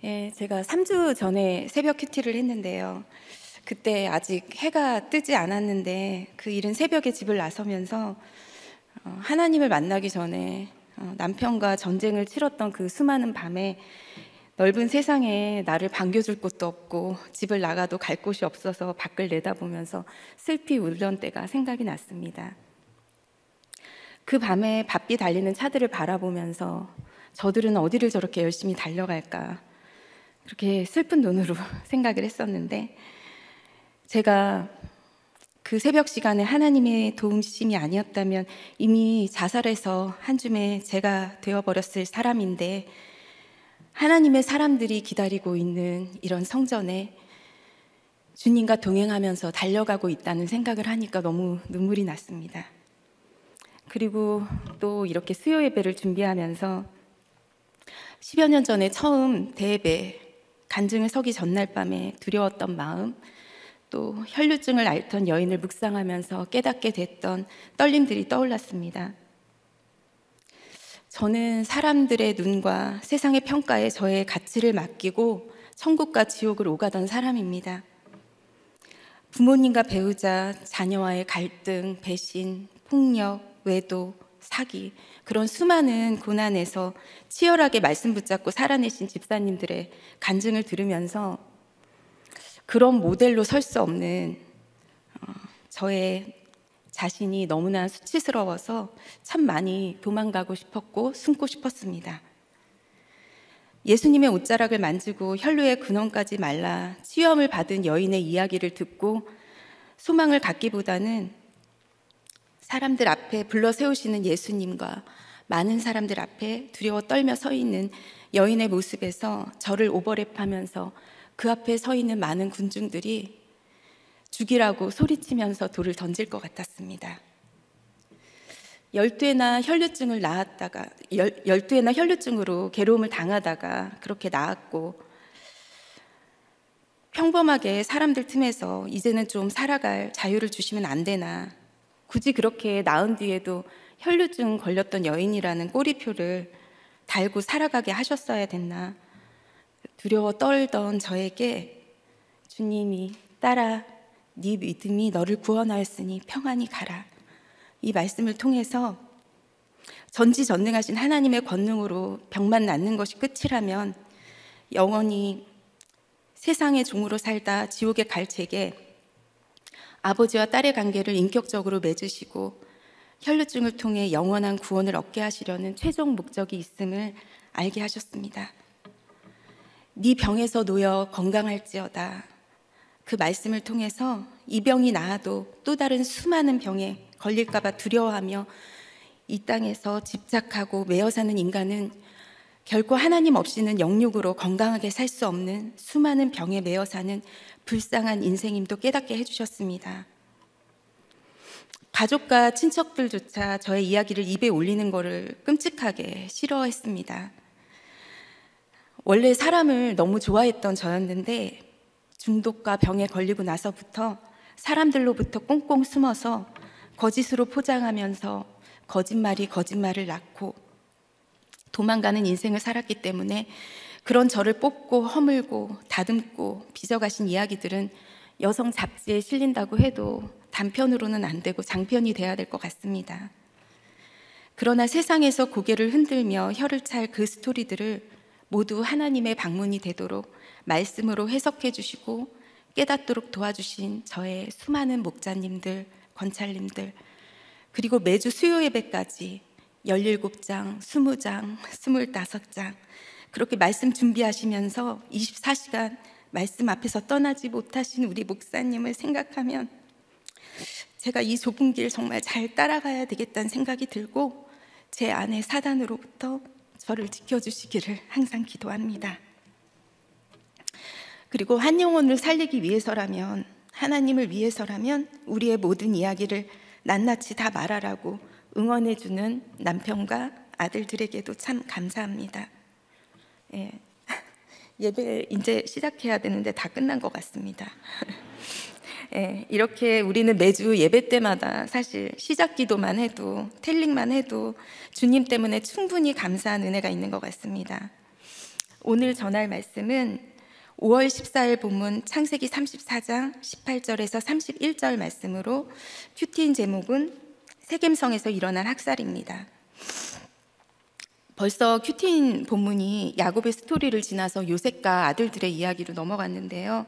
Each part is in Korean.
예, 제가 3주 전에 새벽 큐티를 했는데요. 그때 아직 해가 뜨지 않았는데 그 이른 새벽에 집을 나서면서 하나님을 만나기 전에 남편과 전쟁을 치렀던 그 수많은 밤에 넓은 세상에 나를 반겨줄 곳도 없고 집을 나가도 갈 곳이 없어서 밖을 내다보면서 슬피 울던 때가 생각이 났습니다. 그 밤에 바삐 달리는 차들을 바라보면서 저들은 어디를 저렇게 열심히 달려갈까, 그렇게 슬픈 눈으로 생각을 했었는데, 제가 그 새벽 시간에 하나님의 도움심이 아니었다면 이미 자살해서 한 줌에 제가 되어버렸을 사람인데, 하나님의 사람들이 기다리고 있는 이런 성전에 주님과 동행하면서 달려가고 있다는 생각을 하니까 너무 눈물이 났습니다. 그리고 또 이렇게 수요 예배를 준비하면서 10여 년 전에 처음 대예배 간증을 서기 전날 밤에 두려웠던 마음, 또 혈류증을 앓던 여인을 묵상하면서 깨닫게 됐던 떨림들이 떠올랐습니다. 저는 사람들의 눈과 세상의 평가에 저의 가치를 맡기고 천국과 지옥을 오가던 사람입니다. 부모님과 배우자, 자녀와의 갈등, 배신, 폭력, 외도, 사기, 그런 수많은 고난에서 치열하게 말씀 붙잡고 살아내신 집사님들의 간증을 들으면서 그런 모델로 설 수 없는 저의 자신이 너무나 수치스러워서 참 많이 도망가고 싶었고 숨고 싶었습니다. 예수님의 옷자락을 만지고 혈루의 근원까지 말라 치유함을 받은 여인의 이야기를 듣고 소망을 갖기보다는 사람들 앞에 불러 세우시는 예수님과 많은 사람들 앞에 두려워 떨며 서 있는 여인의 모습에서 저를 오버랩하면서 그 앞에 서 있는 많은 군중들이 죽이라고 소리치면서 돌을 던질 것 같았습니다. 12회나 혈류증을 낳았다가 12회나 혈류증으로 괴로움을 당하다가 그렇게 나았고, 평범하게 사람들 틈에서 이제는 좀 살아갈 자유를 주시면 안 되나, 굳이 그렇게 낳은 뒤에도 혈류증 걸렸던 여인이라는 꼬리표를 달고 살아가게 하셨어야 됐나, 두려워 떨던 저에게 주님이 딸아, 네 믿음이 너를 구원하였으니 평안히 가라, 이 말씀을 통해서 전지전능하신 하나님의 권능으로 병만 낫는 것이 끝이라면 영원히 세상의 종으로 살다 지옥에 갈 제게 아버지와 딸의 관계를 인격적으로 맺으시고 혈류증을 통해 영원한 구원을 얻게 하시려는 최종 목적이 있음을 알게 하셨습니다. 네 병에서 놓여 건강할지어다, 그 말씀을 통해서 이 병이 나아도 또 다른 수많은 병에 걸릴까 봐 두려워하며 이 땅에서 집착하고 매여 사는 인간은 결코 하나님 없이는 영육으로 건강하게 살 수 없는 수많은 병에 매여 사는 불쌍한 인생임도 깨닫게 해주셨습니다. 가족과 친척들조차 저의 이야기를 입에 올리는 것을 끔찍하게 싫어했습니다. 원래 사람을 너무 좋아했던 저였는데 중독과 병에 걸리고 나서부터 사람들로부터 꽁꽁 숨어서 거짓으로 포장하면서 거짓말이 거짓말을 낳고 도망가는 인생을 살았기 때문에 그런 저를 뽑고 허물고 다듬고 빚어가신 이야기들은 여성 잡지에 실린다고 해도 단편으로는 안 되고 장편이 돼야 될 것 같습니다. 그러나 세상에서 고개를 흔들며 혀를 찰 그 스토리들을 모두 하나님의 방문이 되도록 말씀으로 해석해 주시고 깨닫도록 도와주신 저의 수많은 목자님들, 권찰님들, 그리고 매주 수요 예배까지 17장, 20장, 25장 그렇게 말씀 준비하시면서 24시간 말씀 앞에서 떠나지 못하신 우리 목사님을 생각하면 제가 이 좁은 길 정말 잘 따라가야 되겠다는 생각이 들고 제 안에 사단으로부터 저를 지켜주시기를 항상 기도합니다. 그리고 한 영혼을 살리기 위해서라면, 하나님을 위해서라면 우리의 모든 이야기를 낱낱이 다 말하라고 응원해주는 남편과 아들들에게도 참 감사합니다. 예. 예배 이제 시작해야 되는데 다 끝난 것 같습니다. 예, 이렇게 우리는 매주 예배 때마다 사실 시작 기도만 해도, 텔링만 해도 주님 때문에 충분히 감사한 은혜가 있는 것 같습니다. 오늘 전할 말씀은 5월 14일 본문 창세기 34장 18절에서 31절 말씀으로 큐티인 제목은 세겜성에서 일어난 학살입니다. 벌써 큐티인 본문이 야곱의 스토리를 지나서 요셉과 아들들의 이야기로 넘어갔는데요.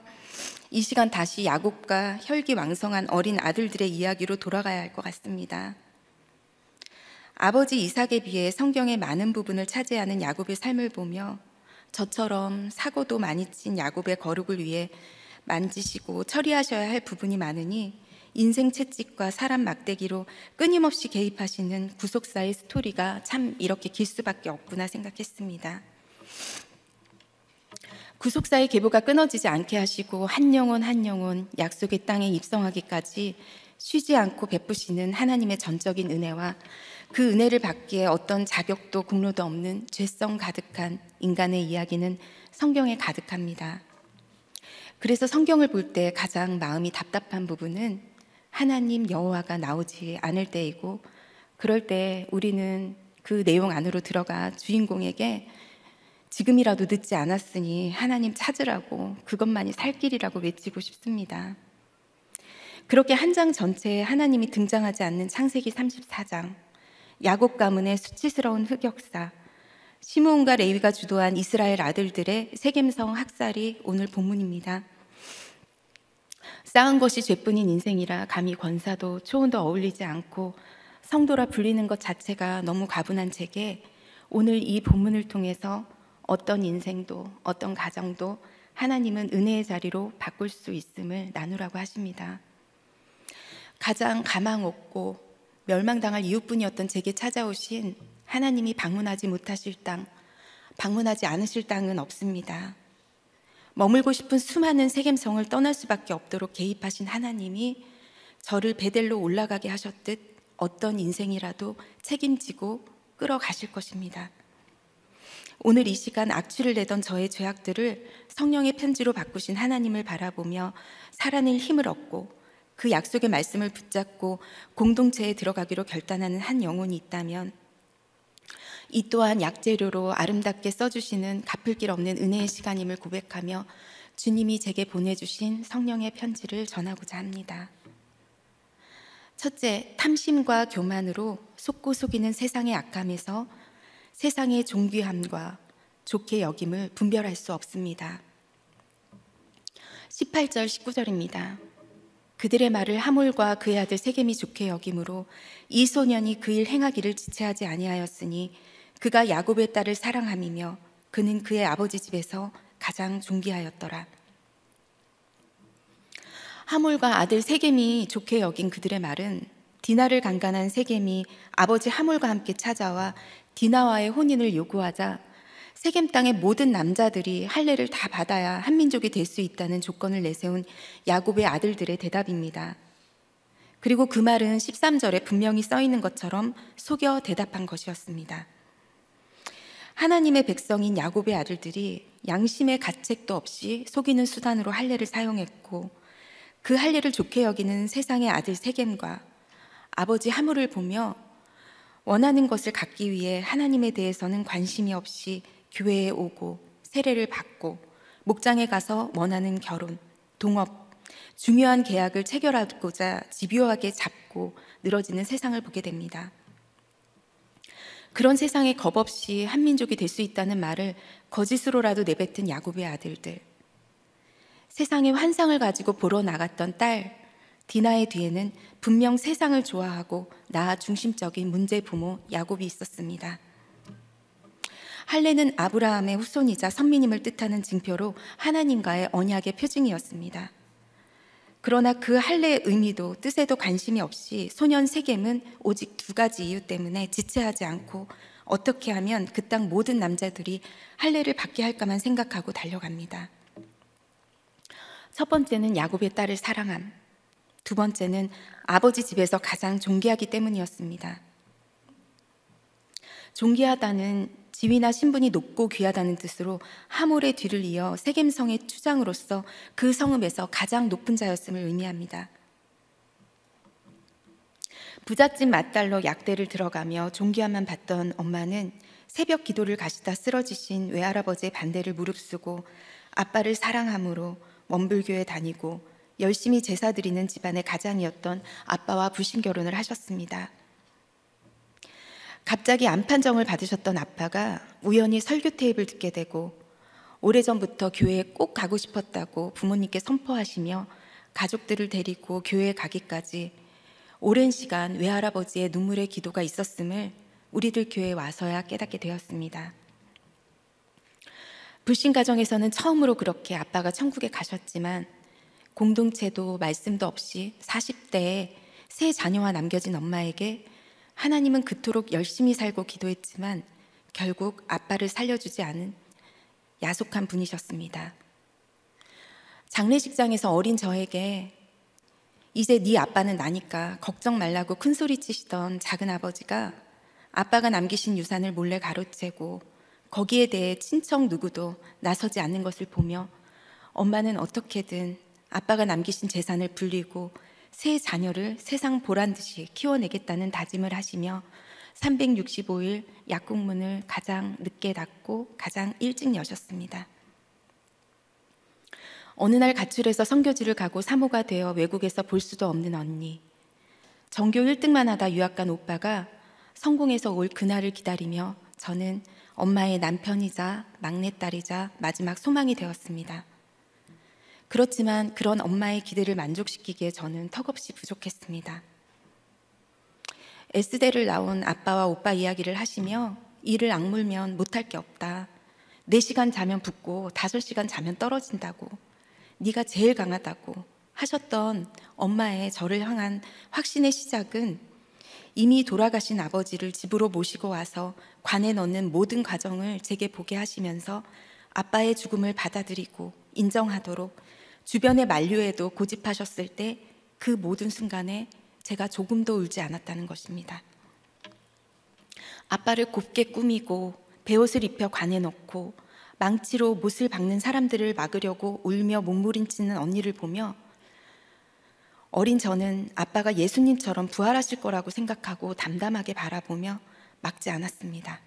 이 시간 다시 야곱과 혈기왕성한 어린 아들들의 이야기로 돌아가야 할 것 같습니다. 아버지 이삭에 비해 성경의 많은 부분을 차지하는 야곱의 삶을 보며 저처럼 사고도 많이 친 야곱의 거룩을 위해 만지시고 처리하셔야 할 부분이 많으니 인생 채찍과 사람 막대기로 끊임없이 개입하시는 구속사의 스토리가 참 이렇게 길 수밖에 없구나 생각했습니다. 구속사의 계보가 끊어지지 않게 하시고 한 영혼 약속의 땅에 입성하기까지 쉬지 않고 베푸시는 하나님의 전적인 은혜와 그 은혜를 받기에 어떤 자격도 공로도 없는 죄성 가득한 인간의 이야기는 성경에 가득합니다. 그래서 성경을 볼 때 가장 마음이 답답한 부분은 하나님 여호와가 나오지 않을 때이고, 그럴 때 우리는 그 내용 안으로 들어가 주인공에게 지금이라도 늦지 않았으니 하나님 찾으라고, 그것만이 살 길이라고 외치고 싶습니다. 그렇게 한 장 전체에 하나님이 등장하지 않는 창세기 34장, 야곱 가문의 수치스러운 흑역사, 시므온과 레위가 주도한 이스라엘 아들들의 세겜성 학살이 오늘 본문입니다. 쌓은 것이 죄뿐인 인생이라 감히 권사도 초혼도 어울리지 않고 성도라 불리는 것 자체가 너무 가분한 제게 오늘 이 본문을 통해서 어떤 인생도 어떤 가정도 하나님은 은혜의 자리로 바꿀 수 있음을 나누라고 하십니다. 가장 가망 없고 멸망당할 이웃뿐이었던 제게 찾아오신 하나님이 방문하지 못하실 땅, 방문하지 않으실 땅은 없습니다. 머물고 싶은 수많은 세겜성을 떠날 수밖에 없도록 개입하신 하나님이 저를 베델로 올라가게 하셨듯 어떤 인생이라도 책임지고 끌어가실 것입니다. 오늘 이 시간 악취를 내던 저의 죄악들을 성령의 편지로 바꾸신 하나님을 바라보며 살아낼 힘을 얻고 그 약속의 말씀을 붙잡고 공동체에 들어가기로 결단하는 한 영혼이 있다면 이 또한 약재료로 아름답게 써주시는 갚을 길 없는 은혜의 시간임을 고백하며 주님이 제게 보내주신 성령의 편지를 전하고자 합니다. 첫째, 탐심과 교만으로 속고 속이는 세상의 악함에서 세상의 존귀함과 좋게 여김을 분별할 수 없습니다. 18절 19절입니다. 그들의 말을 하몰과 그의 아들 세겜이 좋게 여김으로 이 소년이 그 일 행하기를 지체하지 아니하였으니 그가 야곱의 딸을 사랑함이며 그는 그의 아버지 집에서 가장 존귀하였더라. 하몰과 아들 세겜이 좋게 여긴 그들의 말은 디나를 강간한 세겜이 아버지 하몰과 함께 찾아와 디나와의 혼인을 요구하자 세겜 땅의 모든 남자들이 할례를 다 받아야 한 민족이 될 수 있다는 조건을 내세운 야곱의 아들들의 대답입니다. 그리고 그 말은 13절에 분명히 써 있는 것처럼 속여 대답한 것이었습니다. 하나님의 백성인 야곱의 아들들이 양심의 가책도 없이 속이는 수단으로 할례를 사용했고 그 할례를 좋게 여기는 세상의 아들 세겜과 아버지 하물을 보며 원하는 것을 갖기 위해 하나님에 대해서는 관심이 없이 교회에 오고 세례를 받고 목장에 가서 원하는 결혼, 동업, 중요한 계약을 체결하고자 집요하게 잡고 늘어지는 세상을 보게 됩니다. 그런 세상에 겁없이 한 민족이 될 수 있다는 말을 거짓으로라도 내뱉은 야곱의 아들들, 세상의 환상을 가지고 보러 나갔던 딸 디나의 뒤에는 분명 세상을 좋아하고 나 중심적인 문제 부모 야곱이 있었습니다. 할례는 아브라함의 후손이자 선민임을 뜻하는 징표로 하나님과의 언약의 표징이었습니다. 그러나 그 할례의 의미도 뜻에도 관심이 없이 소년 세겜은 오직 두 가지 이유 때문에 지체하지 않고 어떻게 하면 그 땅 모든 남자들이 할례를 받게 할까만 생각하고 달려갑니다. 첫 번째는 야곱의 딸을 사랑함, 두 번째는 아버지 집에서 가장 존귀하기 때문이었습니다. 존귀하다는 지위나 신분이 높고 귀하다는 뜻으로 하몰의 뒤를 이어 세겜성의 추장으로서 그 성읍에서 가장 높은 자였음을 의미합니다. 부잣집 맏딸로 약대를 들어가며 존귀함만 받던 엄마는 새벽 기도를 가시다 쓰러지신 외할아버지의 반대를 무릅쓰고 아빠를 사랑함으로 원불교에 다니고 열심히 제사 드리는 집안의 가장이었던 아빠와 부신 결혼을 하셨습니다. 갑자기 암 판정을 받으셨던 아빠가 우연히 설교 테이프를 듣게 되고 오래전부터 교회에 꼭 가고 싶었다고 부모님께 선포하시며 가족들을 데리고 교회에 가기까지 오랜 시간 외할아버지의 눈물의 기도가 있었음을 우리들 교회에 와서야 깨닫게 되었습니다. 불신 가정에서는 처음으로 그렇게 아빠가 천국에 가셨지만 공동체도 말씀도 없이 40대에 세 자녀와 남겨진 엄마에게 하나님은 그토록 열심히 살고 기도했지만 결국 아빠를 살려주지 않은 야속한 분이셨습니다. 장례식장에서 어린 저에게 이제 네 아빠는 나니까 걱정 말라고 큰소리 치시던 작은 아버지가 아빠가 남기신 유산을 몰래 가로채고 거기에 대해 친척 누구도 나서지 않는 것을 보며 엄마는 어떻게든 아빠가 남기신 재산을 불리고 세 자녀를 세상 보란듯이 키워내겠다는 다짐을 하시며 365일 약국문을 가장 늦게 닫고 가장 일찍 여셨습니다. 어느 날 가출해서 선교지를 가고 사모가 되어 외국에서 볼 수도 없는 언니, 전교 1등만 하다 유학 간 오빠가 성공해서 올 그날을 기다리며 저는 엄마의 남편이자 막내딸이자 마지막 소망이 되었습니다. 그렇지만 그런 엄마의 기대를 만족시키기에 저는 턱없이 부족했습니다. S대를 나온 아빠와 오빠 이야기를 하시며 이를 악물면 못할 게 없다. 4시간 자면 붓고 5시간 자면 떨어진다고. 네가 제일 강하다고 하셨던 엄마의 저를 향한 확신의 시작은 이미 돌아가신 아버지를 집으로 모시고 와서 관에 넣는 모든 과정을 제게 보게 하시면서 아빠의 죽음을 받아들이고 인정하도록 주변의 만류에도 고집하셨을 때 그 모든 순간에 제가 조금도 울지 않았다는 것입니다. 아빠를 곱게 꾸미고 베옷을 입혀 관에 넣고 망치로 못을 박는 사람들을 막으려고 울며 몸부림치는 언니를 보며 어린 저는 아빠가 예수님처럼 부활하실 거라고 생각하고 담담하게 바라보며 막지 않았습니다.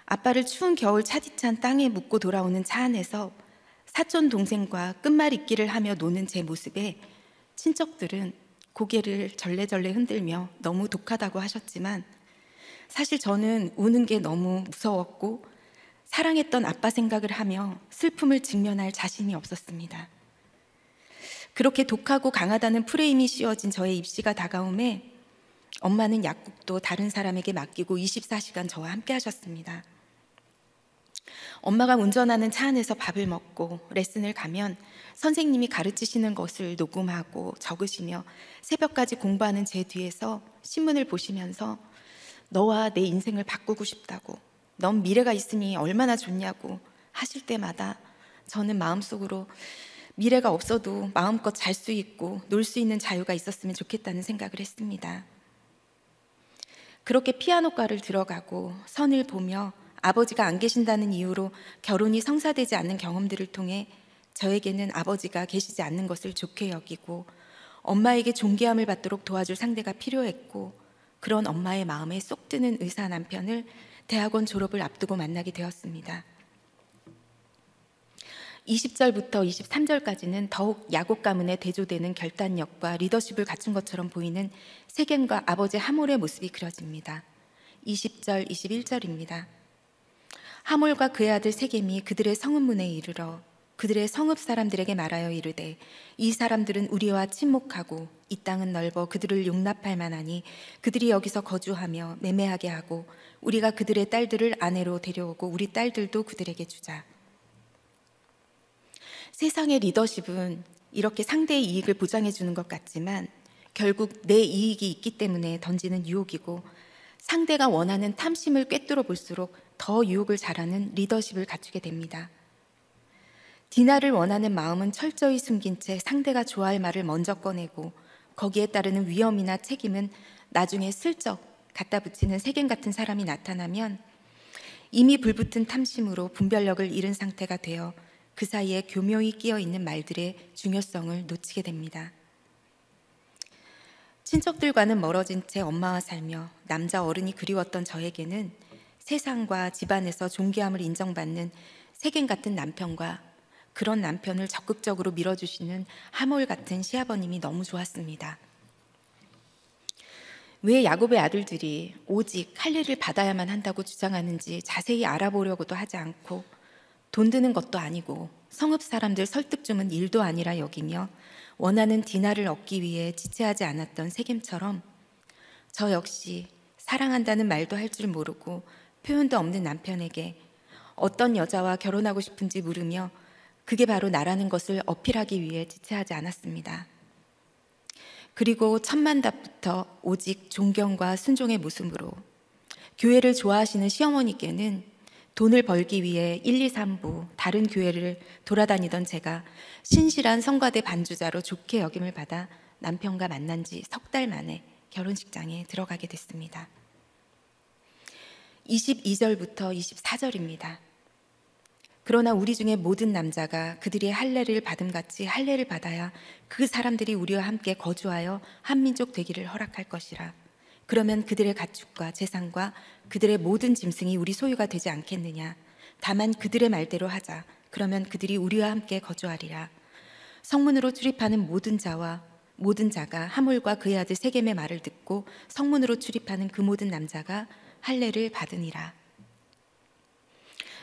아빠를 추운 겨울 차디찬 땅에 묻고 돌아오는 차 안에서 사촌 동생과 끝말잇기를 하며 노는 제 모습에 친척들은 고개를 절레절레 흔들며 너무 독하다고 하셨지만 사실 저는 우는 게 너무 무서웠고 사랑했던 아빠 생각을 하며 슬픔을 직면할 자신이 없었습니다. 그렇게 독하고 강하다는 프레임이 씌워진 저의 입시가 다가오매 엄마는 약국도 다른 사람에게 맡기고 24시간 저와 함께 하셨습니다. 엄마가 운전하는 차 안에서 밥을 먹고 레슨을 가면 선생님이 가르치시는 것을 녹음하고 적으시며 새벽까지 공부하는 제 뒤에서 신문을 보시면서 너와 내 인생을 바꾸고 싶다고, 넌 미래가 있으니 얼마나 좋냐고 하실 때마다 저는 마음속으로 미래가 없어도 마음껏 잘 수 있고 놀 수 있는 자유가 있었으면 좋겠다는 생각을 했습니다. 그렇게 피아노과를 들어가고 선을 보며 아버지가 안 계신다는 이유로 결혼이 성사되지 않는 경험들을 통해 저에게는 아버지가 계시지 않는 것을 좋게 여기고 엄마에게 존귀함을 받도록 도와줄 상대가 필요했고 그런 엄마의 마음에 쏙 드는 의사 남편을 대학원 졸업을 앞두고 만나게 되었습니다. 20절부터 23절까지는 더욱 야곱 가문에 대조되는 결단력과 리더십을 갖춘 것처럼 보이는 세겜과 아버지의 하몰의 모습이 그려집니다. 20절, 21절입니다. 하몰과 그의 아들 세겜이 그들의 성읍문에 이르러 그들의 성읍 사람들에게 말하여 이르되 이 사람들은 우리와 친목하고 이 땅은 넓어 그들을 용납할 만하니 그들이 여기서 거주하며 매매하게 하고 우리가 그들의 딸들을 아내로 데려오고 우리 딸들도 그들에게 주자. 세상의 리더십은 이렇게 상대의 이익을 보장해 주는 것 같지만 결국 내 이익이 있기 때문에 던지는 유혹이고 상대가 원하는 탐심을 꿰뚫어 볼수록 더 유혹을 잘하는 리더십을 갖추게 됩니다. 디나를 원하는 마음은 철저히 숨긴 채 상대가 좋아할 말을 먼저 꺼내고 거기에 따르는 위험이나 책임은 나중에 슬쩍 갖다 붙이는 세겜 같은 사람이 나타나면 이미 불붙은 탐심으로 분별력을 잃은 상태가 되어 그 사이에 교묘히 끼어 있는 말들의 중요성을 놓치게 됩니다. 친척들과는 멀어진 채 엄마와 살며 남자 어른이 그리웠던 저에게는 세상과 집안에서 존귀함을 인정받는 세겜 같은 남편과 그런 남편을 적극적으로 밀어주시는 하몰 같은 시아버님이 너무 좋았습니다. 왜 야곱의 아들들이 오직 할례를 받아야만 한다고 주장하는지 자세히 알아보려고도 하지 않고 돈 드는 것도 아니고 성읍 사람들 설득 주는 일도 아니라 여기며 원하는 디나를 얻기 위해 지체하지 않았던 세겜처럼 저 역시 사랑한다는 말도 할 줄 모르고 표현도 없는 남편에게 어떤 여자와 결혼하고 싶은지 물으며 그게 바로 나라는 것을 어필하기 위해 지체하지 않았습니다. 그리고 첫만답부터 오직 존경과 순종의 모습으로 교회를 좋아하시는 시어머니께는 돈을 벌기 위해 1, 2, 3부 다른 교회를 돌아다니던 제가 신실한 성가대 반주자로 좋게 여김을 받아 남편과 만난 지 석 달 만에 결혼식장에 들어가게 됐습니다. 22절부터 24절입니다. 그러나 우리 중에 모든 남자가 그들의 할례를 받음같이 할례를 받아야 그 사람들이 우리와 함께 거주하여 한 민족 되기를 허락할 것이라. 그러면 그들의 가축과 재산과 그들의 모든 짐승이 우리 소유가 되지 않겠느냐. 다만 그들의 말대로 하자. 그러면 그들이 우리와 함께 거주하리라. 성문으로 출입하는 모든 자가 하몰과 그의 아들 세겜의 말을 듣고 성문으로 출입하는 그 모든 남자가 할례를 받으니라.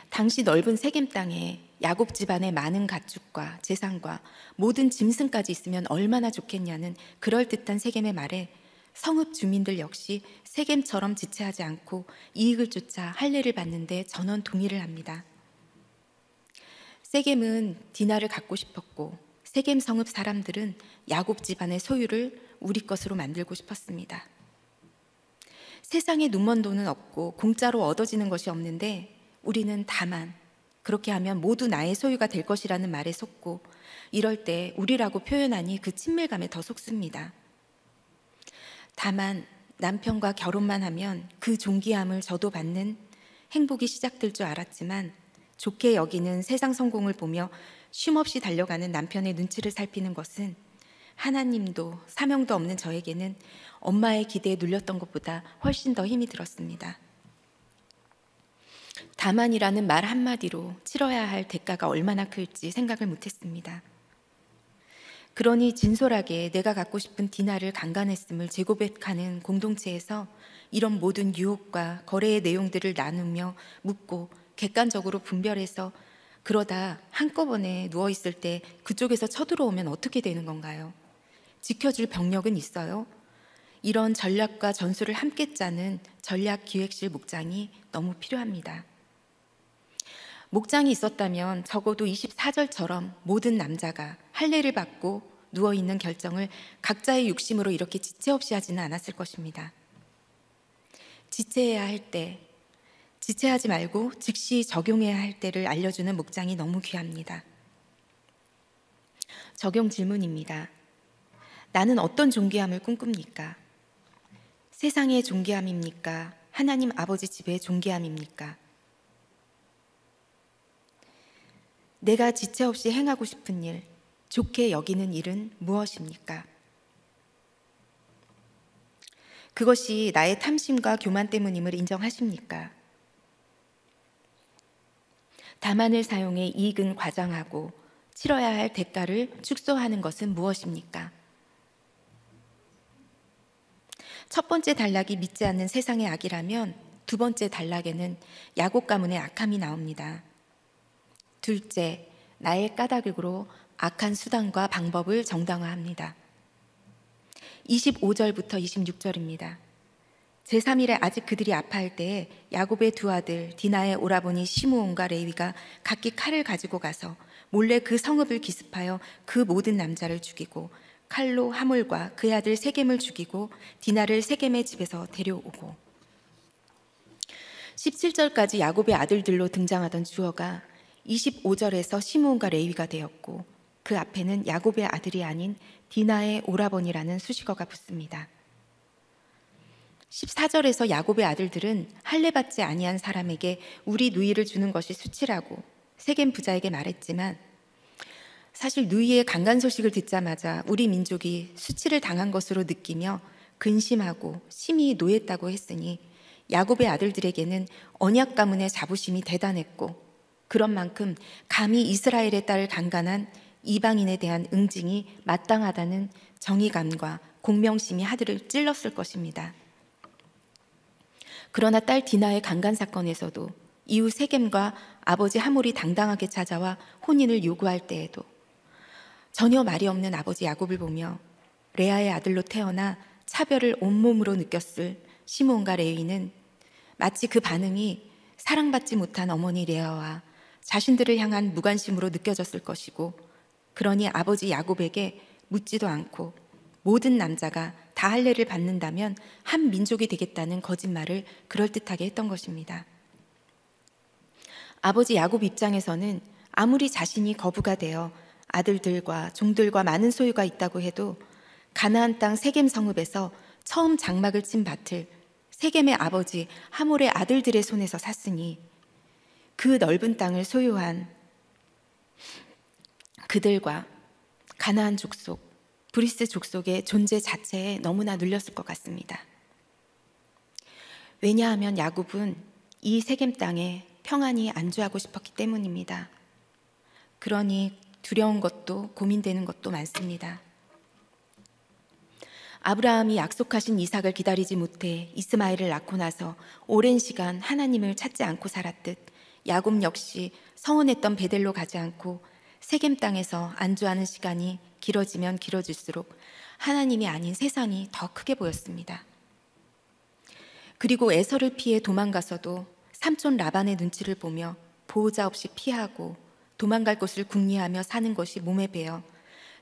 당시 넓은 세겜 땅에 야곱 집안의 많은 가축과 재산과 모든 짐승까지 있으면 얼마나 좋겠냐는 그럴듯한 세겜의 말에 성읍 주민들 역시 세겜처럼 지체하지 않고 이익을 쫓아 할례를 받는데 전원 동의를 합니다. 세겜은 디나를 갖고 싶었고 세겜 성읍 사람들은 야곱 집안의 소유를 우리 것으로 만들고 싶었습니다. 세상에 눈먼 돈은 없고 공짜로 얻어지는 것이 없는데 우리는 다만 그렇게 하면 모두 나의 소유가 될 것이라는 말에 속고 이럴 때 우리라고 표현하니 그 친밀감에 더 속습니다. 다만 남편과 결혼만 하면 그 존귀함을 저도 받는 행복이 시작될 줄 알았지만 좋게 여기는 세상 성공을 보며 쉼없이 달려가는 남편의 눈치를 살피는 것은 하나님도 사명도 없는 저에게는 엄마의 기대에 눌렸던 것보다 훨씬 더 힘이 들었습니다. 다만이라는 말 한마디로 치러야 할 대가가 얼마나 클지 생각을 못했습니다. 그러니 진솔하게 내가 갖고 싶은 디나를 강간했음을 재고백하는 공동체에서 이런 모든 유혹과 거래의 내용들을 나누며 묻고 객관적으로 분별해서 그러다 한꺼번에 누워있을 때 그쪽에서 쳐들어오면 어떻게 되는 건가요? 지켜줄 병력은 있어요? 이런 전략과 전술을 함께 짜는 전략기획실 목장이 너무 필요합니다. 목장이 있었다면 적어도 24절처럼 모든 남자가 할례를 받고 누워있는 결정을 각자의 욕심으로 이렇게 지체 없이 하지는 않았을 것입니다. 지체해야 할 때, 지체하지 말고 즉시 적용해야 할 때를 알려주는 목장이 너무 귀합니다. 적용 질문입니다. 나는 어떤 존귀함을 꿈꿉니까? 세상의 존귀함입니까? 하나님 아버지 집의 존귀함입니까? 내가 지체 없이 행하고 싶은 일, 좋게 여기는 일은 무엇입니까? 그것이 나의 탐심과 교만 때문임을 인정하십니까? 다만을 사용해 이익은 과장하고 치러야 할 대가를 축소하는 것은 무엇입니까? 첫 번째 단락이 믿지 않는 세상의 악이라면 두 번째 단락에는 야곱 가문의 악함이 나옵니다. 둘째, 나의 까닭으로 악한 수단과 방법을 정당화합니다. 25절부터 26절입니다. 제3일에 아직 그들이 아파할 때에 야곱의 두 아들 디나의 오라버니 시므온과 레위가 각기 칼을 가지고 가서 몰래 그 성읍을 기습하여 그 모든 남자를 죽이고 칼로 하몰과 그의 아들 세겜을 죽이고 디나를 세겜의 집에서 데려오고 17절까지 야곱의 아들들로 등장하던 주어가 25절에서 시므온과 레위가 되었고 그 앞에는 야곱의 아들이 아닌 디나의 오라버니라는 수식어가 붙습니다. 14절에서 야곱의 아들들은 할례 받지 아니한 사람에게 우리 누이를 주는 것이 수치라고 세겜 부자에게 말했지만 사실 누이의 강간 소식을 듣자마자 우리 민족이 수치를 당한 것으로 느끼며 근심하고 심히 노했다고 했으니 야곱의 아들들에게는 언약 가문의 자부심이 대단했고, 그런 만큼 감히 이스라엘의 딸을 강간한 이방인에 대한 응징이 마땅하다는 정의감과 공명심이 하늘을 찔렀을 것입니다. 그러나 딸 디나의 강간 사건에서도 이후 세겜과 아버지 하몰이 당당하게 찾아와 혼인을 요구할 때에도 전혀 말이 없는 아버지 야곱을 보며 레아의 아들로 태어나 차별을 온몸으로 느꼈을 시므온과 레위는 마치 그 반응이 사랑받지 못한 어머니 레아와 자신들을 향한 무관심으로 느껴졌을 것이고, 그러니 아버지 야곱에게 묻지도 않고 모든 남자가 다 할례를 받는다면 한 민족이 되겠다는 거짓말을 그럴듯하게 했던 것입니다. 아버지 야곱 입장에서는 아무리 자신이 거부가 되어 아들들과 종들과 많은 소유가 있다고 해도 가나안 땅 세겜 성읍에서 처음 장막을 친 밭을 세겜의 아버지 하몰의 아들들의 손에서 샀으니 그 넓은 땅을 소유한 그들과 가나안 족속, 브리스 족속의 존재 자체에 너무나 눌렸을 것 같습니다. 왜냐하면 야곱은 이 세겜 땅에 평안히 안주하고 싶었기 때문입니다. 그러니 두려운 것도 고민되는 것도 많습니다. 아브라함이 약속하신 이삭을 기다리지 못해 이스마엘을 낳고 나서 오랜 시간 하나님을 찾지 않고 살았듯, 야곱 역시 서원했던 베델로 가지 않고 세겜 땅에서 안주하는 시간이 길어지면 길어질수록 하나님이 아닌 세상이 더 크게 보였습니다. 그리고 에서를 피해 도망가서도 삼촌 라반의 눈치를 보며 보호자 없이 피하고 도망갈 곳을 궁리하며 사는 것이 몸에 배어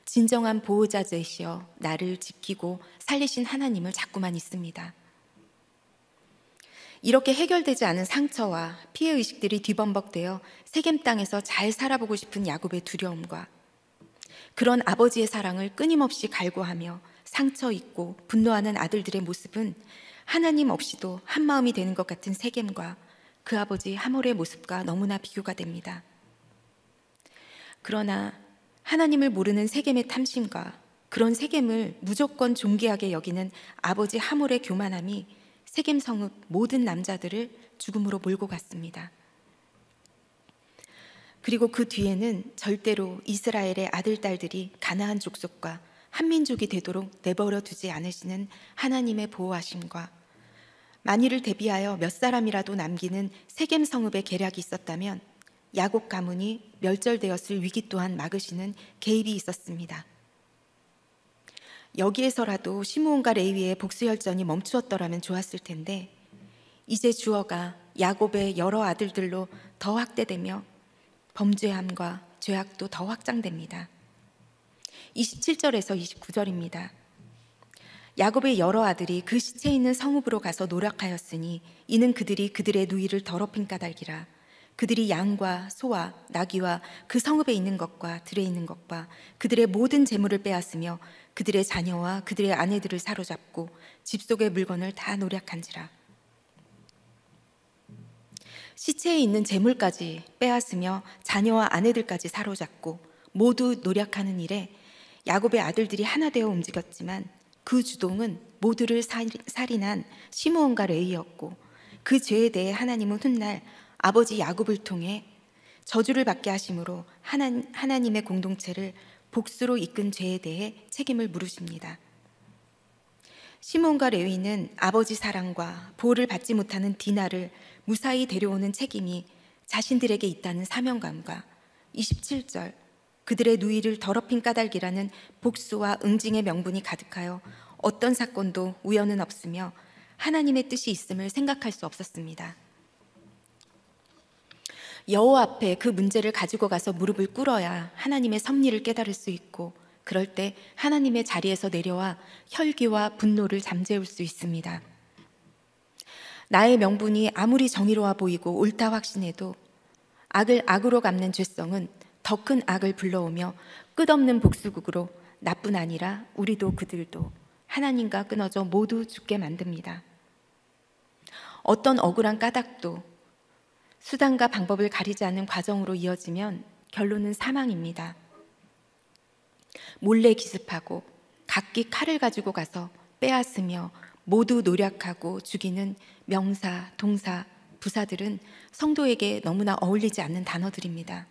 진정한 보호자 되시어 나를 지키고 살리신 하나님을 자꾸만 잊습니다. 이렇게 해결되지 않은 상처와 피해의식들이 뒤범벅되어 세겜 땅에서 잘 살아보고 싶은 야곱의 두려움과 그런 아버지의 사랑을 끊임없이 갈구하며 상처 있고 분노하는 아들들의 모습은 하나님 없이도 한마음이 되는 것 같은 세겜과 그 아버지 하몰의 모습과 너무나 비교가 됩니다. 그러나 하나님을 모르는 세겜의 탐심과 그런 세겜을 무조건 존귀하게 여기는 아버지 하몰의 교만함이 세겜 성읍 모든 남자들을 죽음으로 몰고 갔습니다. 그리고 그 뒤에는 절대로 이스라엘의 아들, 딸들이 가나안 족속과 한민족이 되도록 내버려 두지 않으시는 하나님의 보호하심과 만일을 대비하여 몇 사람이라도 남기는 세겜 성읍의 계략이 있었다면 야곱 가문이 멸절되었을 위기 또한 막으시는 개입이 있었습니다. 여기에서라도 시므온과 레위의 복수혈전이 멈추었더라면 좋았을 텐데 이제 주어가 야곱의 여러 아들들로 더 확대되며 범죄함과 죄악도 더 확장됩니다. 27절에서 29절입니다. 야곱의 여러 아들이 그 시체 있는 성읍으로 가서 노력하였으니 이는 그들이 그들의 누이를 더럽힌 까닭이라. 그들이 양과 소와 나귀와 그 성읍에 있는 것과 들에 있는 것과 그들의 모든 재물을 빼앗으며 그들의 자녀와 그들의 아내들을 사로잡고 집 속의 물건을 다 노략한지라. 시체에 있는 재물까지 빼앗으며 자녀와 아내들까지 사로잡고 모두 노략하는 일에 야곱의 아들들이 하나 되어 움직였지만 그 주동은 모두를 살인한 시므온과 레위였고 그 죄에 대해 하나님은 훗날 아버지 야곱을 통해 저주를 받게 하심으로 하나님의 공동체를 복수로 이끈 죄에 대해 책임을 물으십니다. 시므온과 레위는 아버지 사랑과 보호를 받지 못하는 디나를 무사히 데려오는 책임이 자신들에게 있다는 사명감과 27절 그들의 누이를 더럽힌 까닭이라는 복수와 응징의 명분이 가득하여 어떤 사건도 우연은 없으며 하나님의 뜻이 있음을 생각할 수 없었습니다. 여호와 앞에 그 문제를 가지고 가서 무릎을 꿇어야 하나님의 섭리를 깨달을 수 있고 그럴 때 하나님의 자리에서 내려와 혈기와 분노를 잠재울 수 있습니다. 나의 명분이 아무리 정의로워 보이고 옳다 확신해도 악을 악으로 갚는 죄성은 더 큰 악을 불러오며 끝없는 복수국으로 나뿐 아니라 우리도 그들도 하나님과 끊어져 모두 죽게 만듭니다. 어떤 억울한 까닭도 수단과 방법을 가리지 않는 과정으로 이어지면 결론은 사망입니다. 몰래 기습하고 각기 칼을 가지고 가서 빼앗으며 모두 노력하고 죽이는 명사, 동사, 부사들은 성도에게 너무나 어울리지 않는 단어들입니다.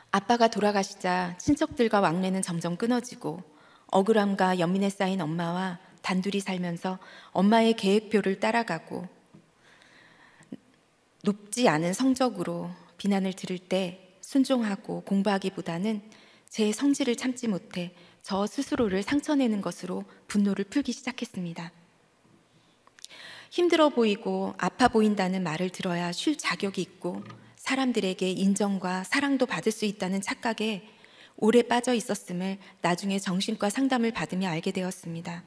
아빠가 돌아가시자 친척들과 왕래는 점점 끊어지고 억울함과 연민에 쌓인 엄마와 단둘이 살면서 엄마의 계획표를 따라가고 높지 않은 성적으로 비난을 들을 때 순종하고 공부하기보다는 제 성질을 참지 못해 저 스스로를 상처내는 것으로 분노를 풀기 시작했습니다. 힘들어 보이고 아파 보인다는 말을 들어야 쉴 자격이 있고 사람들에게 인정과 사랑도 받을 수 있다는 착각에 오래 빠져 있었음을 나중에 정신과 상담을 받으며 알게 되었습니다.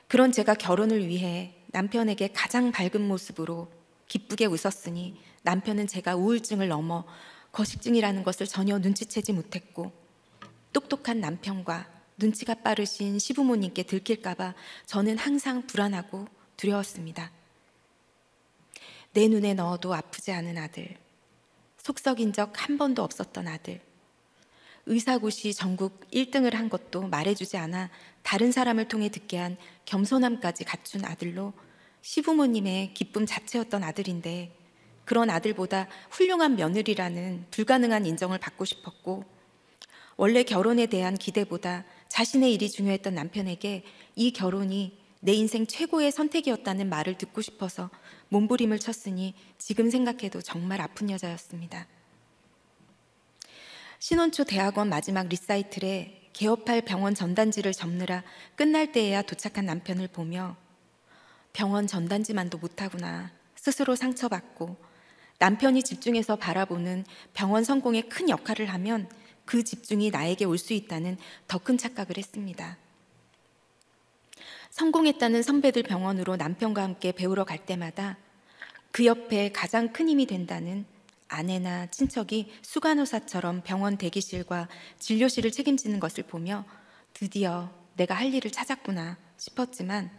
그런 제가 결혼을 위해 남편에게 가장 밝은 모습으로 기쁘게 웃었으니 남편은 제가 우울증을 넘어 거식증이라는 것을 전혀 눈치채지 못했고 똑똑한 남편과 눈치가 빠르신 시부모님께 들킬까 봐 저는 항상 불안하고 두려웠습니다. 내 눈에 넣어도 아프지 않은 아들, 속 썩인 적 한 번도 없었던 아들, 의사고시 전국 1등을 한 것도 말해주지 않아 다른 사람을 통해 듣게 한 겸손함까지 갖춘 아들로 시부모님의 기쁨 자체였던 아들인데 그런 아들보다 훌륭한 며느리라는 불가능한 인정을 받고 싶었고 원래 결혼에 대한 기대보다 자신의 일이 중요했던 남편에게 이 결혼이 내 인생 최고의 선택이었다는 말을 듣고 싶어서 몸부림을 쳤으니 지금 생각해도 정말 아픈 여자였습니다. 신혼 초 대학원 마지막 리사이틀에 개업할 병원 전단지를 접느라 끝날 때에야 도착한 남편을 보며 병원 전단지만도 못하구나 스스로 상처받고 남편이 집중해서 바라보는 병원 성공에 큰 역할을 하면 그 집중이 나에게 올 수 있다는 더 큰 착각을 했습니다. 성공했다는 선배들 병원으로 남편과 함께 배우러 갈 때마다 그 옆에 가장 큰 힘이 된다는 아내나 친척이 수간호사처럼 병원 대기실과 진료실을 책임지는 것을 보며 드디어 내가 할 일을 찾았구나 싶었지만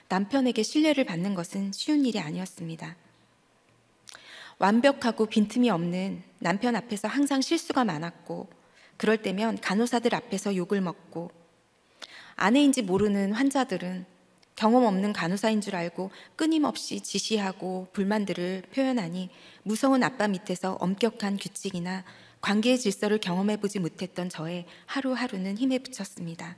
남편에게 신뢰를 받는 것은 쉬운 일이 아니었습니다. 완벽하고 빈틈이 없는 남편 앞에서 항상 실수가 많았고 그럴 때면 간호사들 앞에서 욕을 먹고 아내인지 모르는 환자들은 경험 없는 간호사인 줄 알고 끊임없이 지시하고 불만들을 표현하니 무서운 아빠 밑에서 엄격한 규칙이나 관계의 질서를 경험해보지 못했던 저의 하루하루는 힘에 부쳤습니다.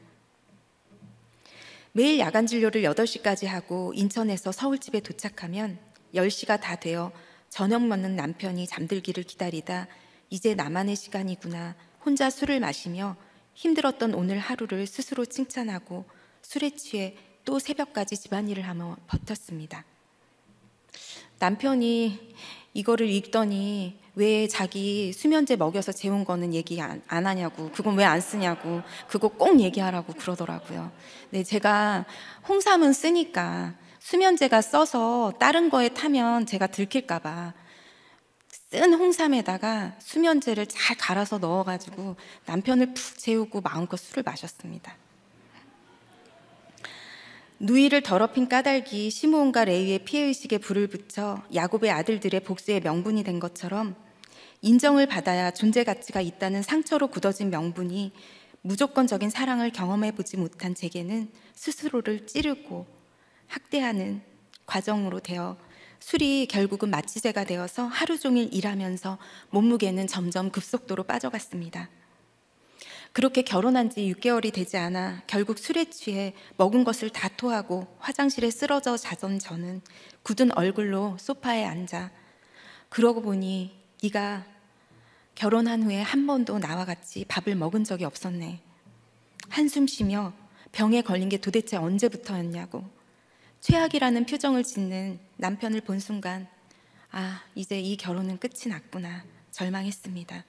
매일 야간 진료를 8시까지 하고 인천에서 서울집에 도착하면 10시가 다 되어 저녁 먹는 남편이 잠들기를 기다리다 이제 나만의 시간이구나 혼자 술을 마시며 힘들었던 오늘 하루를 스스로 칭찬하고 술에 취해 또 새벽까지 집안일을 하며 버텼습니다. 남편이 이거를 읽더니 왜 자기 수면제 먹여서 재운 거는 얘기 안 하냐고, 그건 왜 안 쓰냐고, 그거 꼭 얘기하라고 그러더라고요. 네, 제가 홍삼은 쓰니까 수면제가 써서 다른 거에 타면 제가 들킬까 봐 쓴 홍삼에다가 수면제를 잘 갈아서 넣어가지고 남편을 푹 재우고 마음껏 술을 마셨습니다. 누이를 더럽힌 까닭이 시므온과 레위의 피해의식에 불을 붙여 야곱의 아들들의 복수의 명분이 된 것처럼 인정을 받아야 존재 가치가 있다는 상처로 굳어진 명분이 무조건적인 사랑을 경험해보지 못한 제게는 스스로를 찌르고 학대하는 과정으로 되어 술이 결국은 마취제가 되어서 하루 종일 일하면서 몸무게는 점점 급속도로 빠져갔습니다. 그렇게 결혼한 지 6개월이 되지 않아 결국 술에 취해 먹은 것을 다 토하고 화장실에 쓰러져 자던 저는 굳은 얼굴로 소파에 앉아 그러고 보니 네가 결혼한 후에 한 번도 나와 같이 밥을 먹은 적이 없었네. 한숨 쉬며 병에 걸린 게 도대체 언제부터였냐고 최악이라는 표정을 짓는 남편을 본 순간 아, 이제 이 결혼은 끝이 났구나 절망했습니다.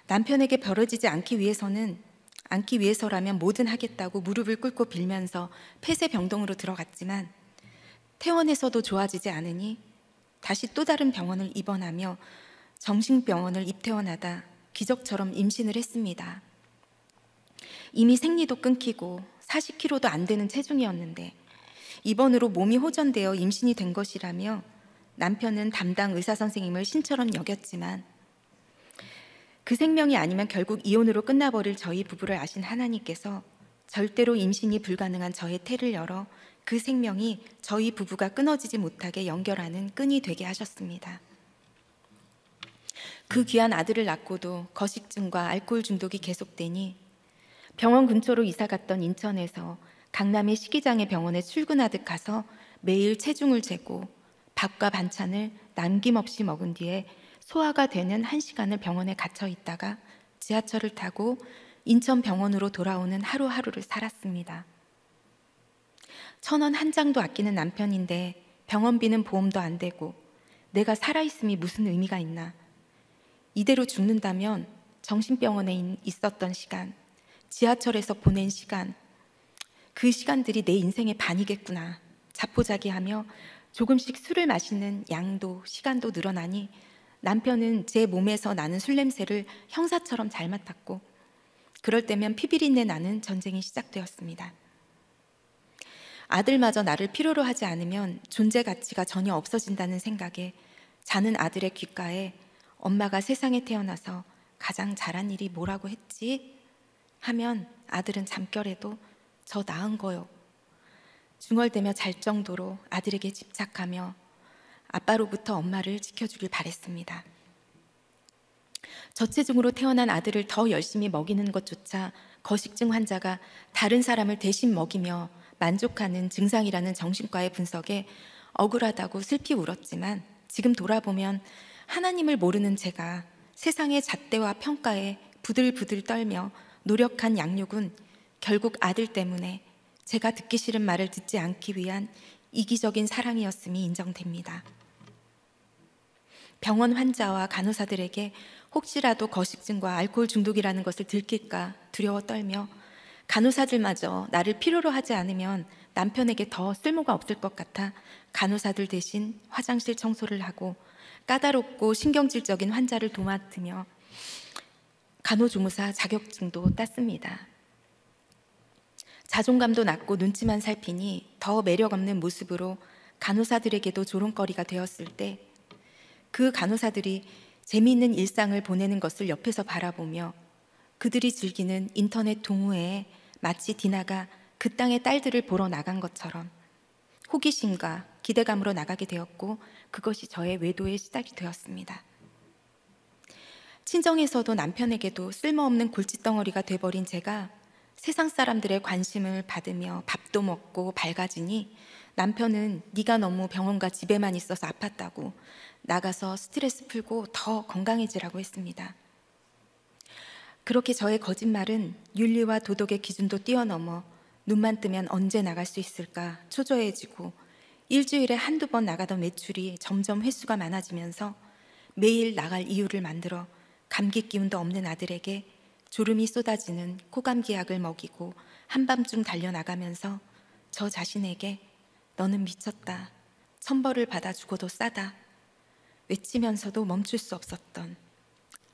남편에게 벌어지지 않기 위해서라면 뭐든 하겠다고 무릎을 꿇고 빌면서 폐쇄병동으로 들어갔지만 퇴원해서도 좋아지지 않으니 다시 또 다른 병원을 입원하며 정신병원을 입퇴원하다 기적처럼 임신을 했습니다. 이미 생리도 끊기고 40kg도 안 되는 체중이었는데 입원으로 몸이 호전되어 임신이 된 것이라며 남편은 담당 의사 선생님을 신처럼 여겼지만 그 생명이 아니면 결국 이혼으로 끝나버릴 저희 부부를 아신 하나님께서 절대로 임신이 불가능한 저의 태를 열어 그 생명이 저희 부부가 끊어지지 못하게 연결하는 끈이 되게 하셨습니다. 그 귀한 아들을 낳고도 거식증과 알코올 중독이 계속되니 병원 근처로 이사 갔던 인천에서 강남의 식이장애 병원에 출근하듯 가서 매일 체중을 재고 밥과 반찬을 남김없이 먹은 뒤에 소화가 되는 1시간을 병원에 갇혀 있다가 지하철을 타고 인천 병원으로 돌아오는 하루하루를 살았습니다. 1,000원 한 장도 아끼는 남편인데 병원비는 보험도 안 되고 내가 살아있음이 무슨 의미가 있나. 이대로 죽는다면 정신병원에 있었던 시간, 지하철에서 보낸 시간, 그 시간들이 내 인생의 반이겠구나. 자포자기하며 조금씩 술을 마시는 양도 시간도 늘어나니 남편은 제 몸에서 나는 술 냄새를 형사처럼 잘 맡았고 그럴 때면 피비린내 나는 전쟁이 시작되었습니다. 아들마저 나를 필요로 하지 않으면 존재 가치가 전혀 없어진다는 생각에 자는 아들의 귓가에 엄마가 세상에 태어나서 가장 잘한 일이 뭐라고 했지? 하면 아들은 잠결에도 저 낳은 거요. 중얼대며 잘 정도로 아들에게 집착하며 아빠로부터 엄마를 지켜주길 바랬습니다. 저체중으로 태어난 아들을 더 열심히 먹이는 것조차 거식증 환자가 다른 사람을 대신 먹이며 만족하는 증상이라는 정신과의 분석에 억울하다고 슬피 울었지만 지금 돌아보면 하나님을 모르는 제가 세상의 잣대와 평가에 부들부들 떨며 노력한 양육은 결국 아들 때문에 제가 듣기 싫은 말을 듣지 않기 위한 이기적인 사랑이었음이 인정됩니다. 병원 환자와 간호사들에게 혹시라도 거식증과 알코올 중독이라는 것을 들킬까 두려워 떨며 간호사들마저 나를 필요로 하지 않으면 남편에게 더 쓸모가 없을 것 같아 간호사들 대신 화장실 청소를 하고 까다롭고 신경질적인 환자를 도맡으며 간호조무사 자격증도 땄습니다. 자존감도 낮고 눈치만 살피니 더 매력 없는 모습으로 간호사들에게도 조롱거리가 되었을 때 그 간호사들이 재미있는 일상을 보내는 것을 옆에서 바라보며 그들이 즐기는 인터넷 동호회에 마치 디나가 그 땅의 딸들을 보러 나간 것처럼 호기심과 기대감으로 나가게 되었고 그것이 저의 외도의 시작이 되었습니다. 친정에서도 남편에게도 쓸모없는 골칫덩어리가 돼버린 제가 세상 사람들의 관심을 받으며 밥도 먹고 밝아지니 남편은 네가 너무 병원과 집에만 있어서 아팠다고 나가서 스트레스 풀고 더 건강해지라고 했습니다. 그렇게 저의 거짓말은 윤리와 도덕의 기준도 뛰어넘어 눈만 뜨면 언제 나갈 수 있을까 초조해지고 일주일에 한두 번 나가던 외출이 점점 횟수가 많아지면서 매일 나갈 이유를 만들어 감기 기운도 없는 아들에게 졸음이 쏟아지는 코감기약을 먹이고 한밤중 달려나가면서 저 자신에게 너는 미쳤다. 천벌을 받아 죽어도 싸다. 외치면서도 멈출 수 없었던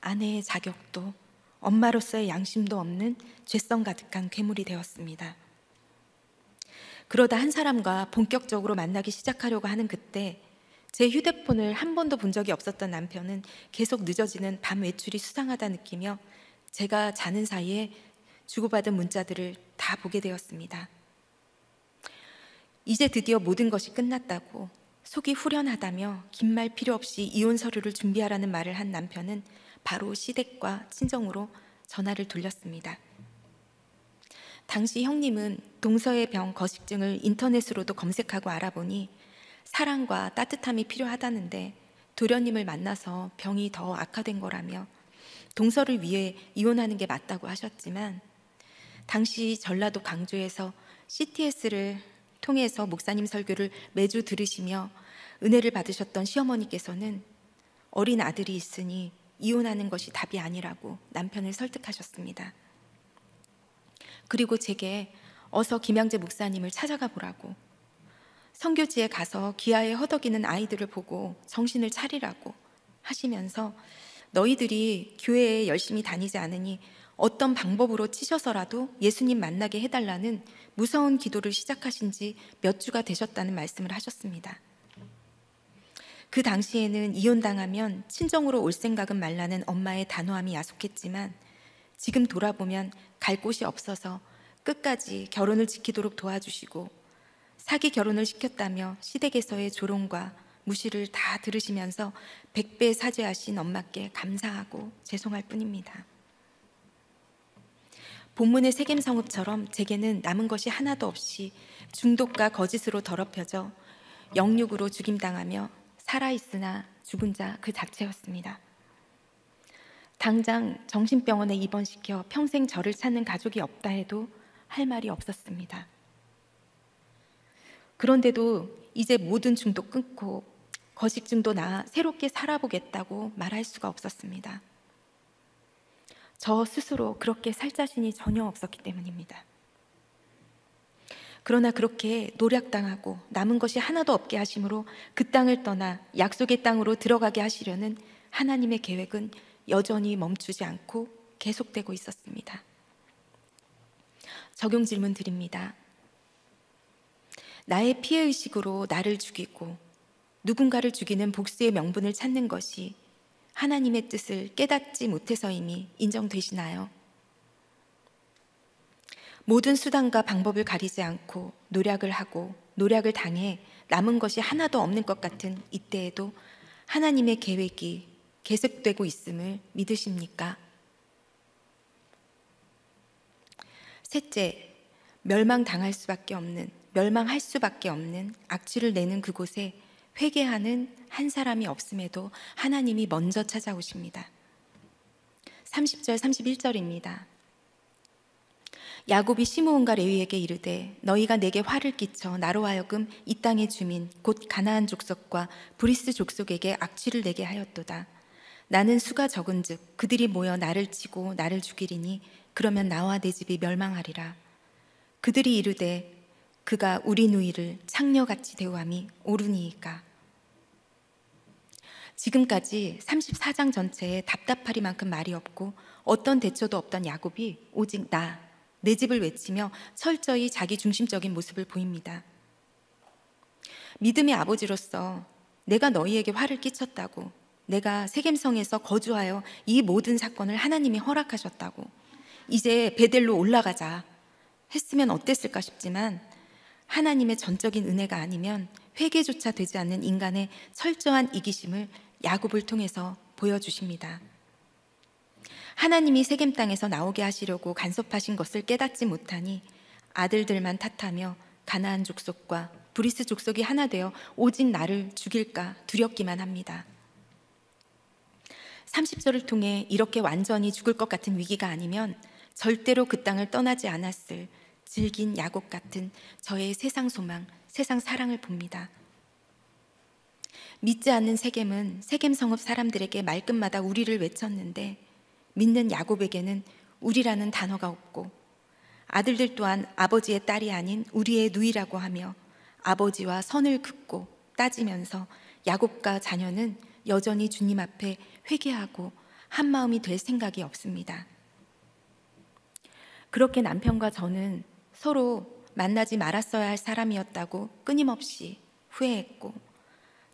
아내의 자격도 엄마로서의 양심도 없는 죄성 가득한 괴물이 되었습니다. 그러다 한 사람과 본격적으로 만나기 시작하려고 하는 그때 제 휴대폰을 한 번도 본 적이 없었던 남편은 계속 늦어지는 밤 외출이 수상하다 느끼며 제가 자는 사이에 주고받은 문자들을 다 보게 되었습니다. 이제 드디어 모든 것이 끝났다고 속이 후련하다며 긴 말 필요 없이 이혼 서류를 준비하라는 말을 한 남편은 바로 시댁과 친정으로 전화를 돌렸습니다. 당시 형님은 동서의 병 거식증을 인터넷으로도 검색하고 알아보니 사랑과 따뜻함이 필요하다는데 도련님을 만나서 병이 더 악화된 거라며 동서를 위해 이혼하는 게 맞다고 하셨지만 당시 전라도 광주에서 CTS를 통해서 목사님 설교를 매주 들으시며 은혜를 받으셨던 시어머니께서는 어린 아들이 있으니 이혼하는 것이 답이 아니라고 남편을 설득하셨습니다. 그리고 제게 어서 김양재 목사님을 찾아가 보라고 선교지에 가서 기아에 허덕이는 아이들을 보고 정신을 차리라고 하시면서 너희들이 교회에 열심히 다니지 않으니 어떤 방법으로 치셔서라도 예수님 만나게 해달라는 무서운 기도를 시작하신 지 몇 주가 되셨다는 말씀을 하셨습니다. 그 당시에는 이혼당하면 친정으로 올 생각은 말라는 엄마의 단호함이 야속했지만 지금 돌아보면 갈 곳이 없어서 끝까지 결혼을 지키도록 도와주시고 사기 결혼을 시켰다며 시댁에서의 조롱과 무시를 다 들으시면서 100배 사죄하신 엄마께 감사하고 죄송할 뿐입니다. 본문의 세겜성읍처럼 제게는 남은 것이 하나도 없이 중독과 거짓으로 더럽혀져 영육으로 죽임당하며 살아있으나 죽은 자 그 자체였습니다. 당장 정신병원에 입원시켜 평생 저를 찾는 가족이 없다 해도 할 말이 없었습니다. 그런데도 이제 모든 중독 끊고 거식증도 나아 새롭게 살아보겠다고 말할 수가 없었습니다. 저 스스로 그렇게 살 자신이 전혀 없었기 때문입니다. 그러나 그렇게 노략당하고 남은 것이 하나도 없게 하심으로 그 땅을 떠나 약속의 땅으로 들어가게 하시려는 하나님의 계획은 여전히 멈추지 않고 계속되고 있었습니다. 적용 질문 드립니다. 나의 피해의식으로 나를 죽이고 누군가를 죽이는 복수의 명분을 찾는 것이 하나님의 뜻을 깨닫지 못해서임이 인정되시나요? 모든 수단과 방법을 가리지 않고 노력을 하고 노력을 당해 남은 것이 하나도 없는 것 같은 이때에도 하나님의 계획이 계속되고 있음을 믿으십니까? 셋째, 멸망할 수밖에 없는 악취를 내는 그곳에 회개하는 한 사람이 없음에도 하나님이 먼저 찾아오십니다. 30절 31절입니다. 야곱이 시므온과 레위에게 이르되 너희가 내게 화를 끼쳐 나로 하여금 이 땅의 주민 곧 가나안 족속과 브리스 족속에게 악취를 내게 하였도다. 나는 수가 적은즉 그들이 모여 나를 치고 나를 죽이리니 그러면 나와 내 집이 멸망하리라. 그들이 이르되 그가 우리 누이를 창녀같이 대우함이 옳으니이까. 지금까지 34장 전체에 답답하리만큼 말이 없고 어떤 대처도 없던 야곱이 오직 내 집을 외치며 철저히 자기 중심적인 모습을 보입니다. 믿음의 아버지로서 내가 너희에게 화를 끼쳤다고, 내가 세겜성에서 거주하여 이 모든 사건을 하나님이 허락하셨다고, 이제 베델로 올라가자 했으면 어땠을까 싶지만 하나님의 전적인 은혜가 아니면 회개조차 되지 않는 인간의 철저한 이기심을 야곱을 통해서 보여주십니다. 하나님이 세겜 땅에서 나오게 하시려고 간섭하신 것을 깨닫지 못하니 아들들만 탓하며 가나안 족속과 브리스 족속이 하나 되어 오직 나를 죽일까 두렵기만 합니다. 30절을 통해 이렇게 완전히 죽을 것 같은 위기가 아니면 절대로 그 땅을 떠나지 않았을 질긴 야곱 같은 저의 세상 소망, 세상 사랑을 봅니다. 믿지 않는 세겜은 세겜 성읍 사람들에게 말끝마다 우리를 외쳤는데 믿는 야곱에게는 우리라는 단어가 없고 아들들 또한 아버지의 딸이 아닌 우리의 누이라고 하며 아버지와 선을 긋고 따지면서 야곱과 자녀는 여전히 주님 앞에 회개하고 한 마음이 될 생각이 없습니다. 그렇게 남편과 저는 서로 만나지 말았어야 할 사람이었다고 끊임없이 후회했고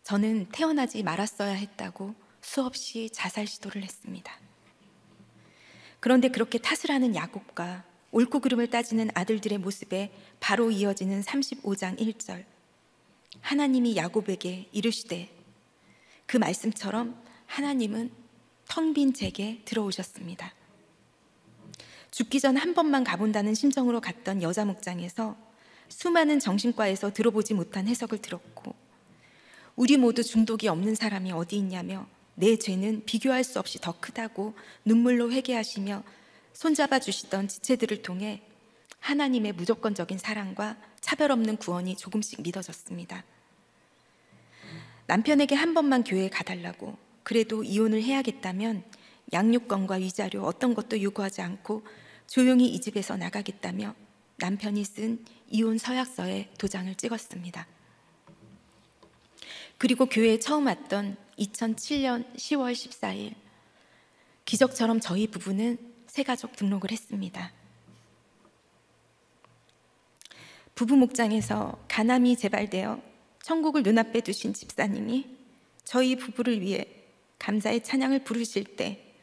저는 태어나지 말았어야 했다고 수없이 자살 시도를 했습니다. 그런데 그렇게 탓을 하는 야곱과 옳고 그름을 따지는 아들들의 모습에 바로 이어지는 35장 1절, 하나님이 야곱에게 이르시되, 그 말씀처럼 하나님은 텅 빈 제게 들어오셨습니다. 죽기 전 한 번만 가본다는 심정으로 갔던 여자 목장에서 수많은 정신과에서 들어보지 못한 해석을 들었고, 우리 모두 중독이 없는 사람이 어디 있냐며 내 죄는 비교할 수 없이 더 크다고 눈물로 회개하시며 손잡아 주시던 지체들을 통해 하나님의 무조건적인 사랑과 차별 없는 구원이 조금씩 믿어졌습니다. 남편에게 한 번만 교회에 가달라고, 그래도 이혼을 해야겠다면 양육권과 위자료 어떤 것도 요구하지 않고 조용히 이 집에서 나가겠다며 남편이 쓴 이혼 서약서에 도장을 찍었습니다. 그리고 교회에 처음 왔던 2007년 10월 14일, 기적처럼 저희 부부는 새가족 등록을 했습니다. 부부 목장에서 간암이 재발되어 천국을 눈앞에 두신 집사님이 저희 부부를 위해 감사의 찬양을 부르실 때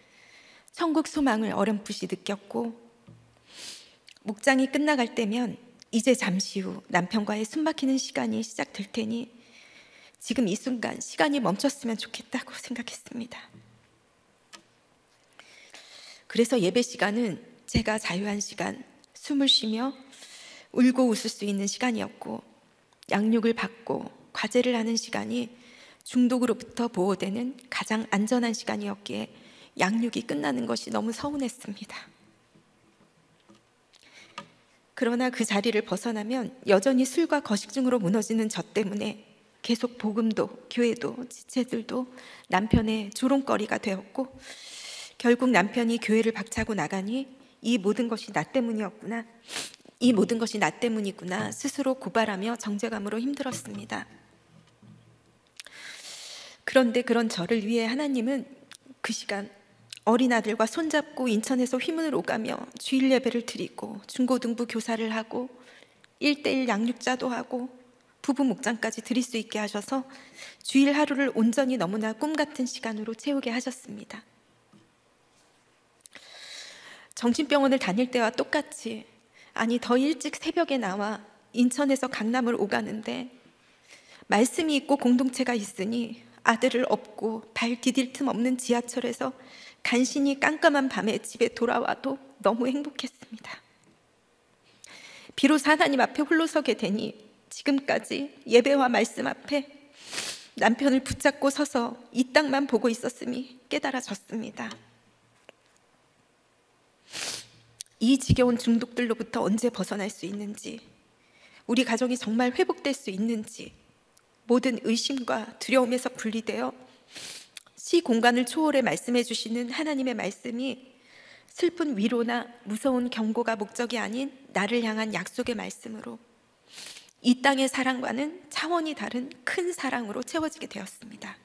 천국 소망을 어렴풋이 느꼈고 목장이 끝나갈 때면 이제 잠시 후 남편과의 숨막히는 시간이 시작될 테니 지금 이 순간 시간이 멈췄으면 좋겠다고 생각했습니다. 그래서 예배 시간은 제가 자유한 시간, 숨을 쉬며 울고 웃을 수 있는 시간이었고, 양육을 받고 과제를 하는 시간이 중독으로부터 보호되는 가장 안전한 시간이었기에 양육이 끝나는 것이 너무 서운했습니다. 그러나 그 자리를 벗어나면 여전히 술과 거식증으로 무너지는 저 때문에 계속 복음도 교회도 지체들도 남편의 조롱거리가 되었고, 결국 남편이 교회를 박차고 나가니 이 모든 것이 나 때문이었구나, 이 모든 것이 나 때문이구나 스스로 고발하며 정죄감으로 힘들었습니다. 그런데 그런 저를 위해 하나님은 그 시간 어린아들과 손잡고 인천에서 휘문을 오가며 주일 예배를 드리고 중고등부 교사를 하고 1:1 양육자도 하고 부부 목장까지 드릴 수 있게 하셔서 주일 하루를 온전히 너무나 꿈같은 시간으로 채우게 하셨습니다. 정신병원을 다닐 때와 똑같이, 아니 더 일찍 새벽에 나와 인천에서 강남을 오가는데 말씀이 있고 공동체가 있으니 아들을 업고 발 디딜 틈 없는 지하철에서 간신히 깜깜한 밤에 집에 돌아와도 너무 행복했습니다. 비로소 하나님 앞에 홀로 서게 되니 지금까지 예배와 말씀 앞에 남편을 붙잡고 서서 이 땅만 보고 있었음이 깨달아졌습니다. 이 지겨운 중독들로부터 언제 벗어날 수 있는지, 우리 가정이 정말 회복될 수 있는지, 모든 의심과 두려움에서 분리되어 시 공간을 초월해 말씀해 주시는 하나님의 말씀이 슬픈 위로나 무서운 경고가 목적이 아닌 나를 향한 약속의 말씀으로 이 땅의 사랑과는 차원이 다른 큰 사랑으로 채워지게 되었습니다.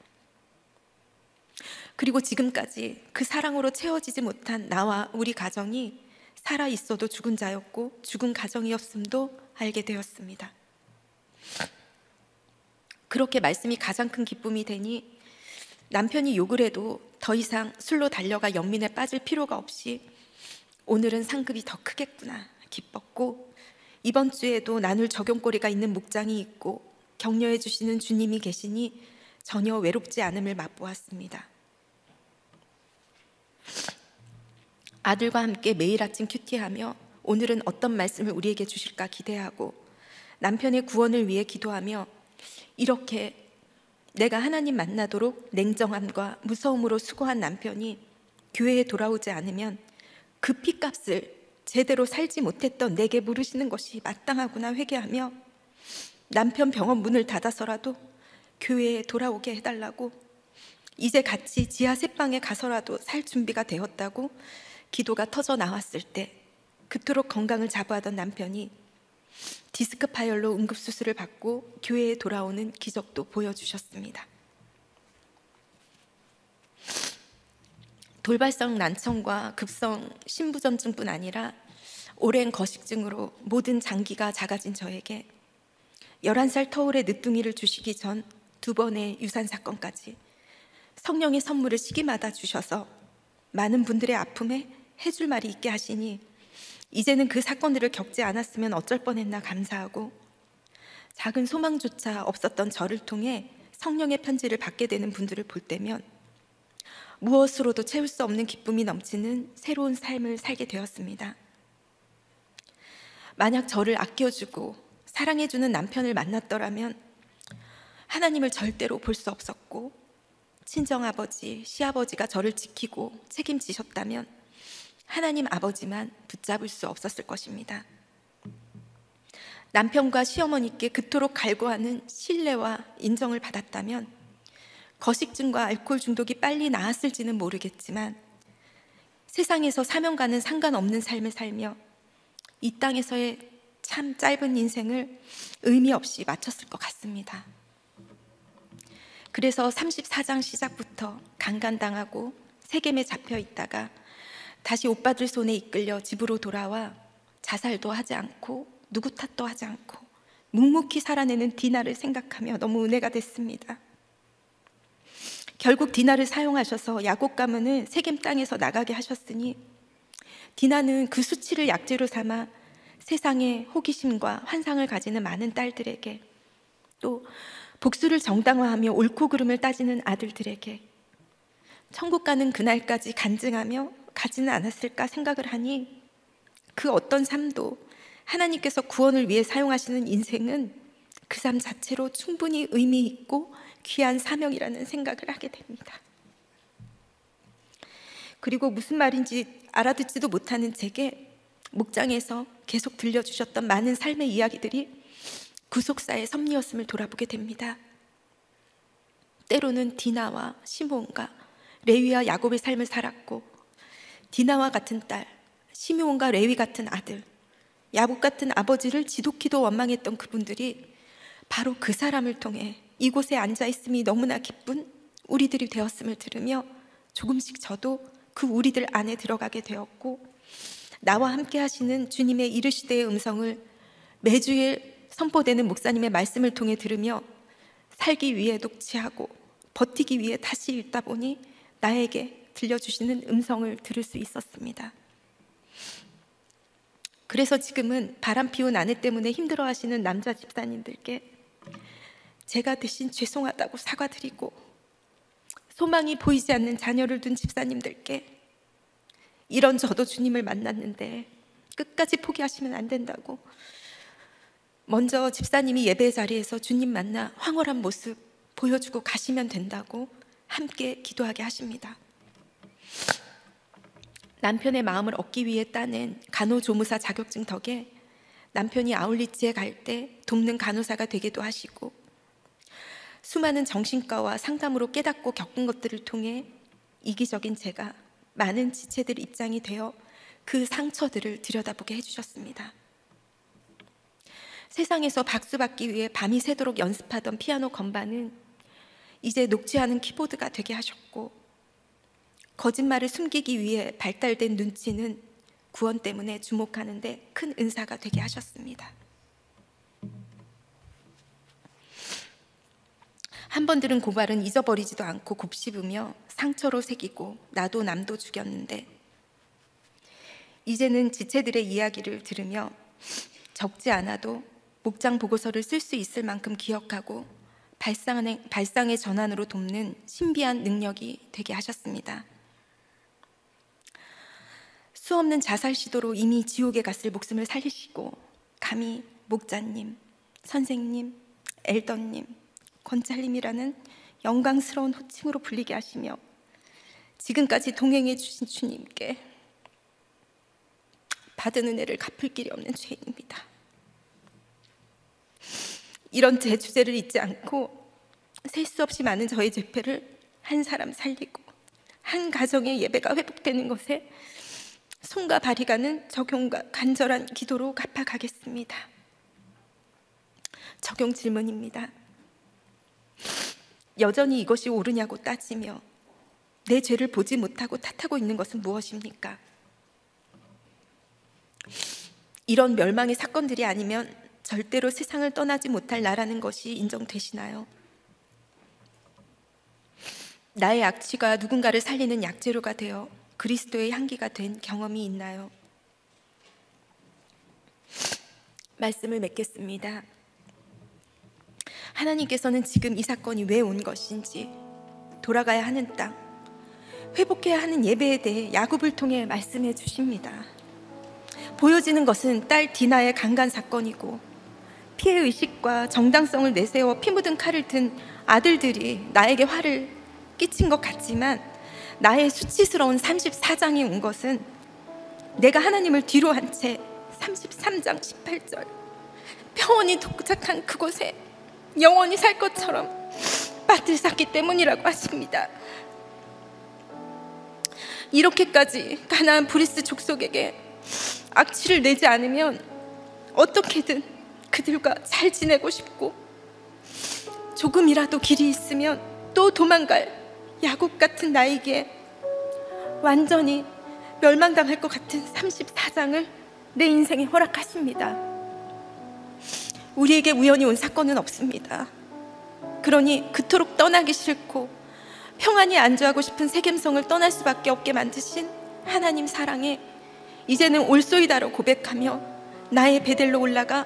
그리고 지금까지 그 사랑으로 채워지지 못한 나와 우리 가정이 살아 있어도 죽은 자였고 죽은 가정이었음도 알게 되었습니다. 그렇게 말씀이 가장 큰 기쁨이 되니 남편이 욕을 해도 더 이상 술로 달려가 연민에 빠질 필요가 없이 오늘은 상급이 더 크겠구나 기뻤고, 이번 주에도 나눌 적용거리가 있는 목장이 있고 격려해 주시는 주님이 계시니 전혀 외롭지 않음을 맛보았습니다. 아들과 함께 매일 아침 큐티하며 오늘은 어떤 말씀을 우리에게 주실까 기대하고 남편의 구원을 위해 기도하며, 이렇게 내가 하나님 만나도록 냉정함과 무서움으로 수고한 남편이 교회에 돌아오지 않으면 그 피값을 제대로 살지 못했던 내게 물으시는 것이 마땅하구나 회개하며 남편 병원 문을 닫아서라도 교회에 돌아오게 해달라고, 이제 같이 지하 셋방에 가서라도 살 준비가 되었다고 기도가 터져 나왔을 때 그토록 건강을 자부하던 남편이 디스크 파열로 응급수술을 받고 교회에 돌아오는 기적도 보여주셨습니다. 돌발성 난청과 급성 신부전증뿐 아니라 오랜 거식증으로 모든 장기가 작아진 저에게 11살 터울의 늦둥이를 주시기 전 2번의 유산 사건까지 성령의 선물을 시기마다 주셔서 많은 분들의 아픔에 해줄 말이 있게 하시니 이제는 그 사건들을 겪지 않았으면 어쩔 뻔했나 감사하고, 작은 소망조차 없었던 저를 통해 성령의 편지를 받게 되는 분들을 볼 때면 무엇으로도 채울 수 없는 기쁨이 넘치는 새로운 삶을 살게 되었습니다. 만약 저를 아껴주고 사랑해주는 남편을 만났더라면 하나님을 절대로 볼 수 없었고, 친정아버지, 시아버지가 저를 지키고 책임지셨다면 하나님 아버지만 붙잡을 수 없었을 것입니다. 남편과 시어머니께 그토록 갈구하는 신뢰와 인정을 받았다면 거식증과 알코올 중독이 빨리 나았을지는 모르겠지만 세상에서 사명과는 상관없는 삶을 살며 이 땅에서의 참 짧은 인생을 의미 없이 마쳤을 것 같습니다. 그래서 34장 시작부터 강간당하고 세겜에 잡혀 있다가 다시 오빠들 손에 이끌려 집으로 돌아와 자살도 하지 않고 누구 탓도 하지 않고 묵묵히 살아내는 디나를 생각하며 너무 은혜가 됐습니다. 결국 디나를 사용하셔서 야곱 가문을 세겜 땅에서 나가게 하셨으니 디나는 그 수치를 약재로 삼아 세상에 호기심과 환상을 가지는 많은 딸들에게, 또 복수를 정당화하며 옳고 그름을 따지는 아들들에게 천국 가는 그날까지 간증하며 가지는 않았을까 생각을 하니, 그 어떤 삶도 하나님께서 구원을 위해 사용하시는 인생은 그 삶 자체로 충분히 의미 있고 귀한 사명이라는 생각을 하게 됩니다. 그리고 무슨 말인지 알아듣지도 못하는 제게 목장에서 계속 들려주셨던 많은 삶의 이야기들이 구속사의 섭리였음을 돌아보게 됩니다. 때로는 디나와 시므온과 레위와 야곱의 삶을 살았고, 디나와 같은 딸, 시므온과 레위 같은 아들, 야곱 같은 아버지를 지독히도 원망했던 그분들이 바로 그 사람을 통해 이곳에 앉아있음이 너무나 기쁜 우리들이 되었음을 들으며 조금씩 저도 그 우리들 안에 들어가게 되었고, 나와 함께 하시는 주님의 이르시되의 음성을 매주일 선포되는 목사님의 말씀을 통해 들으며 살기 위해 녹취하고 버티기 위해 다시 읽다 보니 나에게 들려주시는 음성을 들을 수 있었습니다. 그래서 지금은 바람 피운 아내 때문에 힘들어하시는 남자 집사님들께 제가 대신 죄송하다고 사과드리고, 소망이 보이지 않는 자녀를 둔 집사님들께 이런 저도 주님을 만났는데 끝까지 포기하시면 안 된다고, 먼저 집사님이 예배 자리에서 주님 만나 황홀한 모습 보여주고 가시면 된다고 함께 기도하게 하십니다. 남편의 마음을 얻기 위해 따낸 간호조무사 자격증 덕에 남편이 아울리치에 갈 때 돕는 간호사가 되기도 하시고, 수많은 정신과와 상담으로 깨닫고 겪은 것들을 통해 이기적인 제가 많은 지체들 입장이 되어 그 상처들을 들여다보게 해주셨습니다. 세상에서 박수 받기 위해 밤이 새도록 연습하던 피아노 건반은 이제 녹취하는 키보드가 되게 하셨고, 거짓말을 숨기기 위해 발달된 눈치는 구원 때문에 주목하는데 큰 은사가 되게 하셨습니다. 한 번 들은 고발은 잊어버리지도 않고 곱씹으며 상처로 새기고 나도 남도 죽였는데, 이제는 지체들의 이야기를 들으며 적지 않아도 목장 보고서를 쓸 수 있을 만큼 기억하고 발상의 전환으로 돕는 신비한 능력이 되게 하셨습니다. 수없는 자살 시도로 이미 지옥에 갔을 목숨을 살리시고, 감히 목자님, 선생님, 엘더님, 권찰님이라는 영광스러운 호칭으로 불리게 하시며 지금까지 동행해 주신 주님께 받은 은혜를 갚을 길이 없는 죄인입니다. 이런 제 주제를 잊지 않고 셀 수 없이 많은 저의 죄패를 한 사람 살리고 한 가정의 예배가 회복되는 것에 손과 발이 가는 적용과 간절한 기도로 갚아가겠습니다. 적용 질문입니다. 여전히 이것이 옳으냐고 따지며 내 죄를 보지 못하고 탓하고 있는 것은 무엇입니까? 이런 멸망의 사건들이 아니면 절대로 세상을 떠나지 못할 나라는 것이 인정되시나요? 나의 악취가 누군가를 살리는 약재료가 되어 그리스도의 향기가 된 경험이 있나요? 말씀을 맺겠습니다. 하나님께서는 지금 이 사건이 왜 온 것인지, 돌아가야 하는 땅, 회복해야 하는 예배에 대해 야곱을 통해 말씀해 주십니다. 보여지는 것은 딸 디나의 강간 사건이고, 피해의식과 정당성을 내세워 피 묻은 칼을 든 아들들이 나에게 화를 끼친 것 같지만, 나의 수치스러운 34장이 온 것은 내가 하나님을 뒤로 한 채 33장 18절 평온히 도착한 그곳에 영원히 살 것처럼 밭을 샀기 때문이라고 하십니다. 이렇게까지 가나안 브리스 족속에게 악취를 내지 않으면 어떻게든 그들과 잘 지내고 싶고, 조금이라도 길이 있으면 또 도망갈 야곱 같은 나에게 완전히 멸망당할 것 같은 34장을 내 인생에 허락하십니다. 우리에게 우연히 온 사건은 없습니다. 그러니 그토록 떠나기 싫고 평안히 안주하고 싶은 세겜성을 떠날 수밖에 없게 만드신 하나님 사랑에 이제는 올소이다로 고백하며 나의 베델로 올라가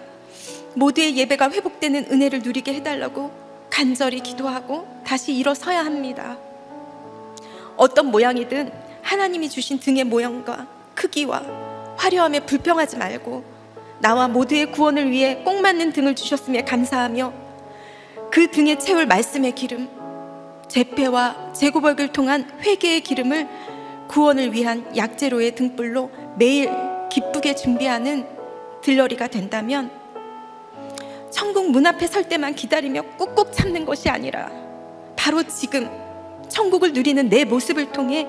모두의 예배가 회복되는 은혜를 누리게 해달라고 간절히 기도하고 다시 일어서야 합니다. 어떤 모양이든 하나님이 주신 등의 모양과 크기와 화려함에 불평하지 말고 나와 모두의 구원을 위해 꼭 맞는 등을 주셨음에 감사하며 그 등에 채울 말씀의 기름, 제패와 제구벌을 통한 회개의 기름을 구원을 위한 약재로의 등불로 매일 기쁘게 준비하는 들러리가 된다면 천국 문 앞에 설 때만 기다리며 꾹꾹 참는 것이 아니라 바로 지금 천국을 누리는 내 모습을 통해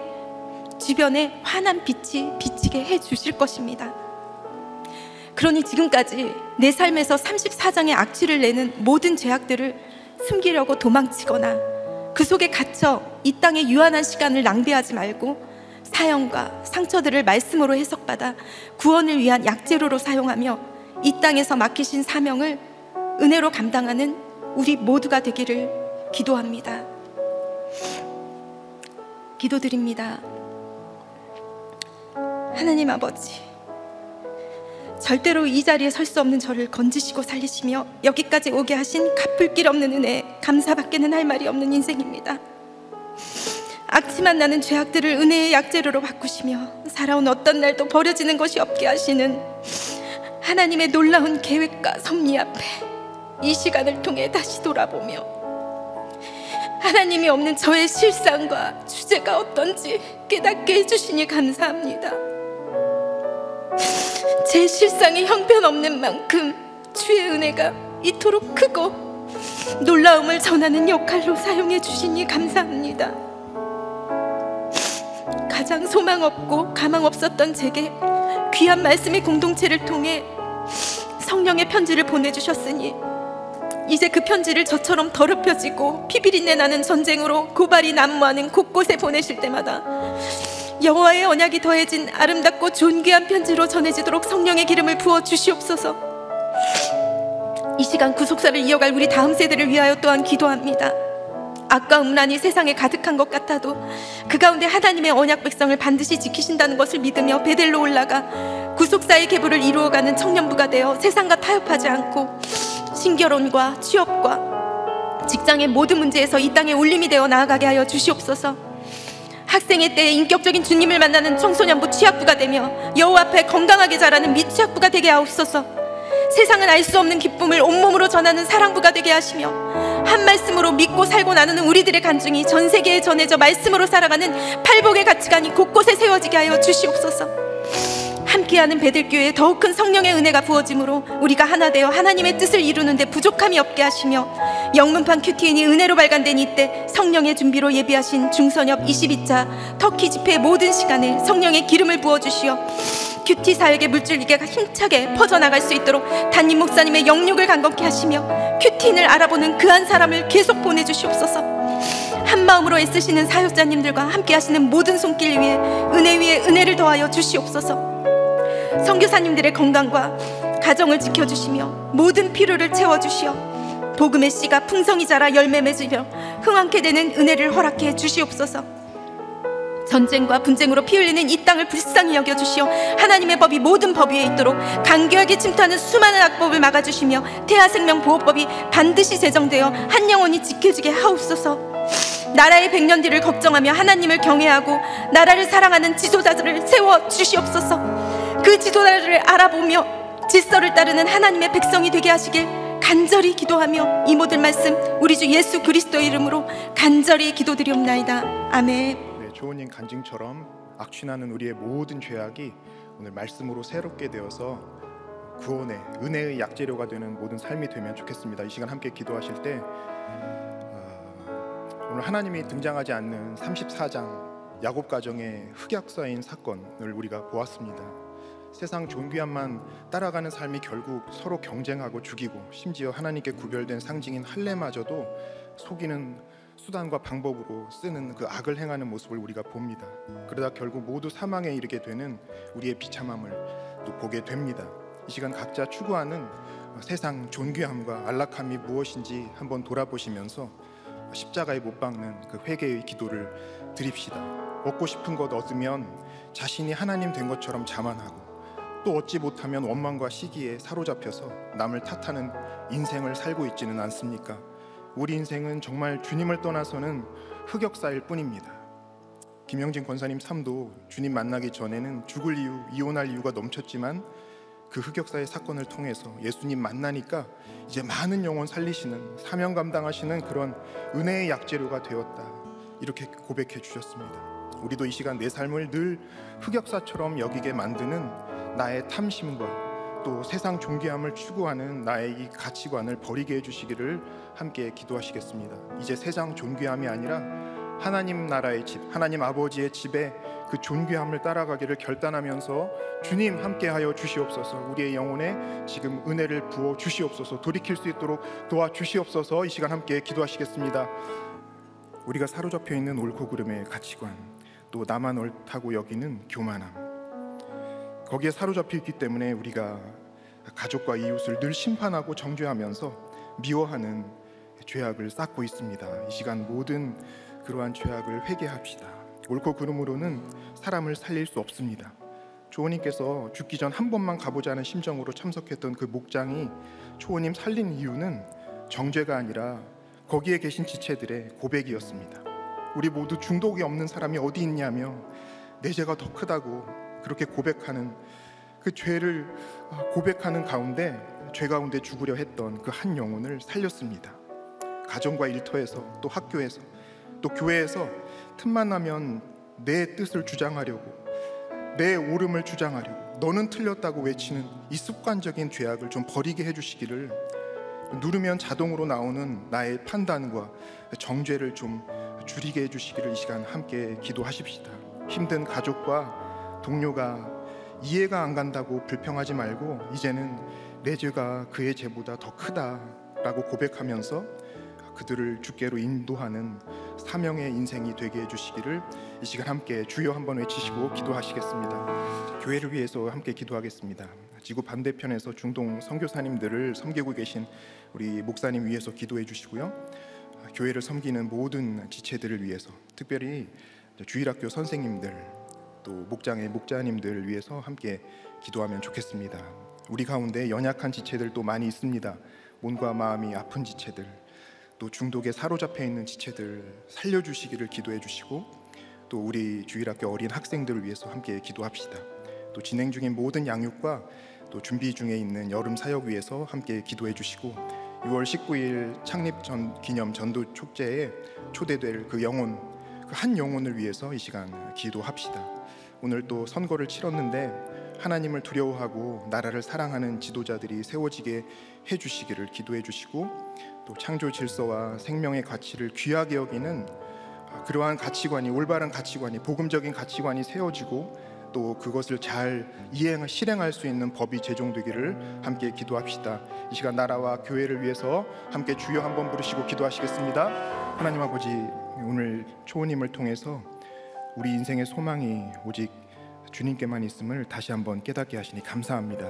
주변에 환한 빛이 비치게 해주실 것입니다. 그러니 지금까지 내 삶에서 34장의 악취를 내는 모든 죄악들을 숨기려고 도망치거나 그 속에 갇혀 이 땅의 유한한 시간을 낭비하지 말고 사형과 상처들을 말씀으로 해석받아 구원을 위한 약재료로 사용하며 이 땅에서 맡기신 사명을 은혜로 감당하는 우리 모두가 되기를 기도합니다. 기도드립니다. 하나님 아버지, 절대로 이 자리에 설 수 없는 저를 건지시고 살리시며 여기까지 오게 하신 갚을 길 없는 은혜, 감사밖에는 할 말이 없는 인생입니다. 악취만 나는 죄악들을 은혜의 약재료로 바꾸시며 살아온 어떤 날도 버려지는 것이 없게 하시는 하나님의 놀라운 계획과 섭리 앞에 이 시간을 통해 다시 돌아보며 하나님이 없는 저의 실상과 주제가 어떤지 깨닫게 해주시니 감사합니다. 제 실상이 형편없는 만큼 주의 은혜가 이토록 크고 놀라움을 전하는 역할로 사용해 주시니 감사합니다. 가장 소망 없고 가망 없었던 제게 귀한 말씀의 공동체를 통해 성령의 편지를 보내주셨으니 이제 그 편지를 저처럼 더럽혀지고 피비린내 나는 전쟁으로 고발이 난무하는 곳곳에 보내실 때마다 여호와의 언약이 더해진 아름답고 존귀한 편지로 전해지도록 성령의 기름을 부어 주시옵소서. 이 시간 구속사를 이어갈 우리 다음 세대를 위하여 또한 기도합니다. 악과 음란이 세상에 가득한 것 같아도 그 가운데 하나님의 언약 백성을 반드시 지키신다는 것을 믿으며 베델로 올라가 구속사의 계보를 이루어가는 청년부가 되어 세상과 타협하지 않고 신결혼과 취업과 직장의 모든 문제에서 이 땅에 울림이 되어 나아가게 하여 주시옵소서. 학생의 때에 인격적인 주님을 만나는 청소년부 취학부가 되며 여호와 앞에 건강하게 자라는 미취학부가 되게 하옵소서. 세상은 알 수 없는 기쁨을 온몸으로 전하는 사랑부가 되게 하시며 한 말씀으로 믿고 살고 나누는 우리들의 간증이 전 세계에 전해져 말씀으로 살아가는 팔복의 가치관이 곳곳에 세워지게 하여 주시옵소서. 함께하는 베들교회에 더욱 큰 성령의 은혜가 부어짐으로 우리가 하나 되어 하나님의 뜻을 이루는 데 부족함이 없게 하시며 영문판 큐티인이 은혜로 발간된 이때 성령의 준비로 예비하신 중선협 22차 터키 집회의 모든 시간에 성령의 기름을 부어주시어 큐티 사역의 물줄기가 힘차게 퍼져나갈 수 있도록 담임 목사님의 영육을 강건케 하시며 큐티인을 알아보는 그 한 사람을 계속 보내주시옵소서. 한 마음으로 애쓰시는 사역자님들과 함께 하시는 모든 손길 위에 은혜를 더하여 주시옵소서. 선교사님들의 건강과 가정을 지켜주시며 모든 필요를 채워주시어 복음의 씨가 풍성히 자라 열매 맺으며 흥황케 되는 은혜를 허락해 주시옵소서. 전쟁과 분쟁으로 피 흘리는 이 땅을 불쌍히 여겨주시어 하나님의 법이 모든 법 위에 있도록 간교하게 침투하는 수많은 악법을 막아주시며 태아생명보호법이 반드시 제정되어 한 영혼이 지켜지게 하옵소서. 나라의 백년뒤를 걱정하며 하나님을 경외하고 나라를 사랑하는 지도자들을 세워주시옵소서. 그 지도자들을 알아보며 질서를 따르는 하나님의 백성이 되게 하시길 간절히 기도하며 이 모든 말씀 우리 주 예수 그리스도의 이름으로 간절히 기도드리옵나이다. 아멘. 조은님 간증처럼 악취나는 우리의 모든 죄악이 오늘 말씀으로 새롭게 되어서 구원의 은혜의 약재료가 되는 모든 삶이 되면 좋겠습니다. 이 시간 함께 기도하실 때 오늘 하나님이 등장하지 않는 34장 야곱 가정의 흑역사인 사건을 우리가 보았습니다. 세상 존귀함만 따라가는 삶이 결국 서로 경쟁하고 죽이고 심지어 하나님께 구별된 상징인 할례마저도 속이는 수단과 방법으로 쓰는 그 악을 행하는 모습을 우리가 봅니다. 그러다 결국 모두 사망에 이르게 되는 우리의 비참함을 또 보게 됩니다. 이 시간 각자 추구하는 세상 존귀함과 안락함이 무엇인지 한번 돌아보시면서 십자가에 못 박는 그 회개의 기도를 드립시다. 얻고 싶은 것 얻으면 자신이 하나님 된 것처럼 자만하고 또 얻지 못하면 원망과 시기에 사로잡혀서 남을 탓하는 인생을 살고 있지는 않습니까? 우리 인생은 정말 주님을 떠나서는 흑역사일 뿐입니다. 김영진 권사님 삶도 주님 만나기 전에는 죽을 이유, 이혼할 이유가 넘쳤지만 그 흑역사의 사건을 통해서 예수님 만나니까 이제 많은 영혼 살리시는, 사명 감당하시는 그런 은혜의 약재료가 되었다, 이렇게 고백해 주셨습니다. 우리도 이 시간 내 삶을 늘 흑역사처럼 여기게 만드는 나의 탐심과 또 세상 존귀함을 추구하는 나의 이 가치관을 버리게 해주시기를 함께 기도하시겠습니다. 이제 세상 존귀함이 아니라 하나님 나라의 집, 하나님 아버지의 집에 그 존귀함을 따라가기를 결단하면서 주님 함께하여 주시옵소서. 우리의 영혼에 지금 은혜를 부어 주시옵소서. 돌이킬 수 있도록 도와주시옵소서. 이 시간 함께 기도하시겠습니다. 우리가 사로잡혀 있는 옳고 그름의 가치관, 또 나만 옳다고 여기는 교만함, 거기에 사로잡혀 있기 때문에 우리가 가족과 이웃을 늘 심판하고 정죄하면서 미워하는 죄악을 쌓고 있습니다. 이 시간 모든 그러한 죄악을 회개합시다. 옳고 그름으로는 사람을 살릴 수 없습니다. 조원님께서 죽기 전 한 번만 가보자는 심정으로 참석했던 그 목장이 초호님 살린 이유는 정죄가 아니라 거기에 계신 지체들의 고백이었습니다. 우리 모두 중독이 없는 사람이 어디 있냐며 내 죄가 더 크다고 그렇게 고백하는, 그 죄를 고백하는 가운데 죄 가운데 죽으려 했던 그 한 영혼을 살렸습니다. 가정과 일터에서, 또 학교에서, 또 교회에서 틈만 나면 내 뜻을 주장하려고, 내 옳음을 주장하려고, 너는 틀렸다고 외치는 이 습관적인 죄악을 좀 버리게 해주시기를, 누르면 자동으로 나오는 나의 판단과 정죄를 좀 줄이게 해주시기를 이 시간 함께 기도하십시다. 힘든 가족과 동료가 이해가 안 간다고 불평하지 말고 이제는 내 죄가 그의 죄보다 더 크다라고 고백하면서 그들을 주께로 인도하는 사명의 인생이 되게 해주시기를 이 시간 함께 주여 한번 외치시고 기도하시겠습니다. 교회를 위해서 함께 기도하겠습니다. 지구 반대편에서 중동 선교사님들을 섬기고 계신 우리 목사님 위해서 기도해 주시고요, 교회를 섬기는 모든 지체들을 위해서, 특별히 주일학교 선생님들, 또 목장의 목자님들을 위해서 함께 기도하면 좋겠습니다. 우리 가운데 연약한 지체들도 많이 있습니다. 몸과 마음이 아픈 지체들, 또 중독에 사로잡혀 있는 지체들 살려주시기를 기도해 주시고, 또 우리 주일학교 어린 학생들을 위해서 함께 기도합시다. 또 진행 중인 모든 양육과 또 준비 중에 있는 여름 사역 위해서 함께 기도해 주시고, 6월 19일 창립 기념 전도 축제에 초대될 그 영혼, 그 한 영혼을 위해서 이 시간 기도합시다. 오늘 또 선거를 치렀는데 하나님을 두려워하고 나라를 사랑하는 지도자들이 세워지게 해주시기를 기도해 주시고, 또 창조 질서와 생명의 가치를 귀하게 여기는 그러한 가치관이, 올바른 가치관이, 복음적인 가치관이 세워지고 또 그것을 잘 실행할 수 있는 법이 제정되기를 함께 기도합시다. 이 시간 나라와 교회를 위해서 함께 주여 한번 부르시고 기도하시겠습니다. 하나님 아버지, 오늘 초호님을 통해서 우리 인생의 소망이 오직 주님께만 있음을 다시 한번 깨닫게 하시니 감사합니다.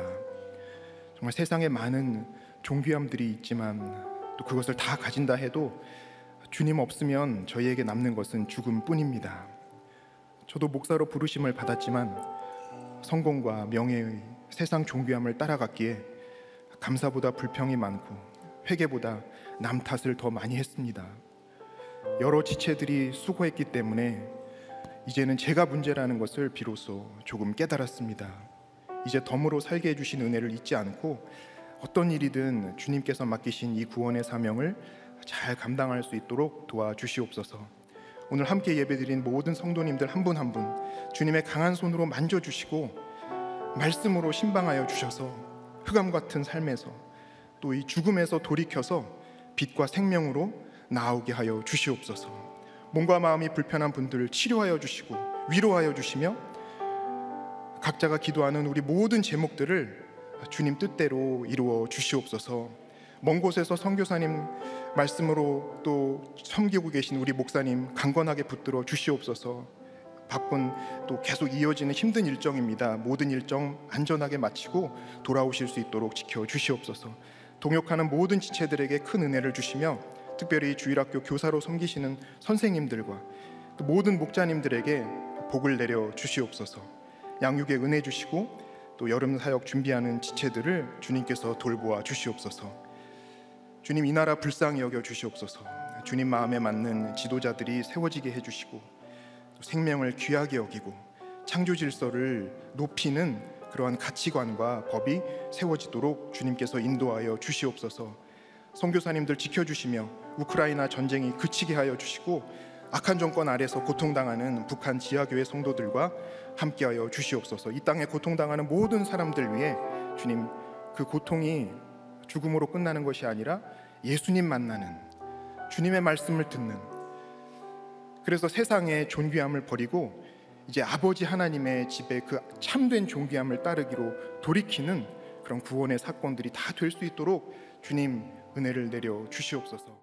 정말 세상에 많은 존귀함들이 있지만 또 그것을 다 가진다 해도 주님 없으면 저희에게 남는 것은 죽음뿐입니다. 저도 목사로 부르심을 받았지만 성공과 명예의 세상 존귀함을 따라갔기에 감사보다 불평이 많고 회개보다 남 탓을 더 많이 했습니다. 여러 지체들이 수고했기 때문에 이제는 제가 문제라는 것을 비로소 조금 깨달았습니다. 이제 덤으로 살게 해주신 은혜를 잊지 않고 어떤 일이든 주님께서 맡기신 이 구원의 사명을 잘 감당할 수 있도록 도와주시옵소서. 오늘 함께 예배드린 모든 성도님들 한 분 한 분 주님의 강한 손으로 만져주시고 말씀으로 신방하여 주셔서 흑암 같은 삶에서 또 이 죽음에서 돌이켜서 빛과 생명으로 나오게 하여 주시옵소서. 몸과 마음이 불편한 분들을 치료하여 주시고 위로하여 주시며 각자가 기도하는 우리 모든 제목들을 주님 뜻대로 이루어 주시옵소서. 먼 곳에서 선교사님 말씀으로 또 섬기고 계신 우리 목사님 강건하게 붙들어 주시옵소서. 바쁜 또 계속 이어지는 힘든 일정입니다. 모든 일정 안전하게 마치고 돌아오실 수 있도록 지켜 주시옵소서. 동역하는 모든 지체들에게 큰 은혜를 주시며 특별히 주일학교 교사로 섬기시는 선생님들과 또 모든 목자님들에게 복을 내려 주시옵소서. 양육에 은혜 주시고 또 여름 사역 준비하는 지체들을 주님께서 돌보아 주시옵소서. 주님, 이 나라 불쌍히 여겨 주시옵소서. 주님 마음에 맞는 지도자들이 세워지게 해주시고 또 생명을 귀하게 여기고 창조 질서를 높이는 그러한 가치관과 법이 세워지도록 주님께서 인도하여 주시옵소서. 선교사님들 지켜주시며 우크라이나 전쟁이 그치게 하여 주시고 악한 정권 아래서 고통당하는 북한 지하교회 성도들과 함께하여 주시옵소서. 이 땅에 고통당하는 모든 사람들 위해 주님, 그 고통이 죽음으로 끝나는 것이 아니라 예수님 만나는, 주님의 말씀을 듣는, 그래서 세상의 존귀함을 버리고 이제 아버지 하나님의 집에 그 참된 존귀함을 따르기로 돌이키는 그런 구원의 사건들이 다 될 수 있도록 주님 은혜를 내려 주시옵소서.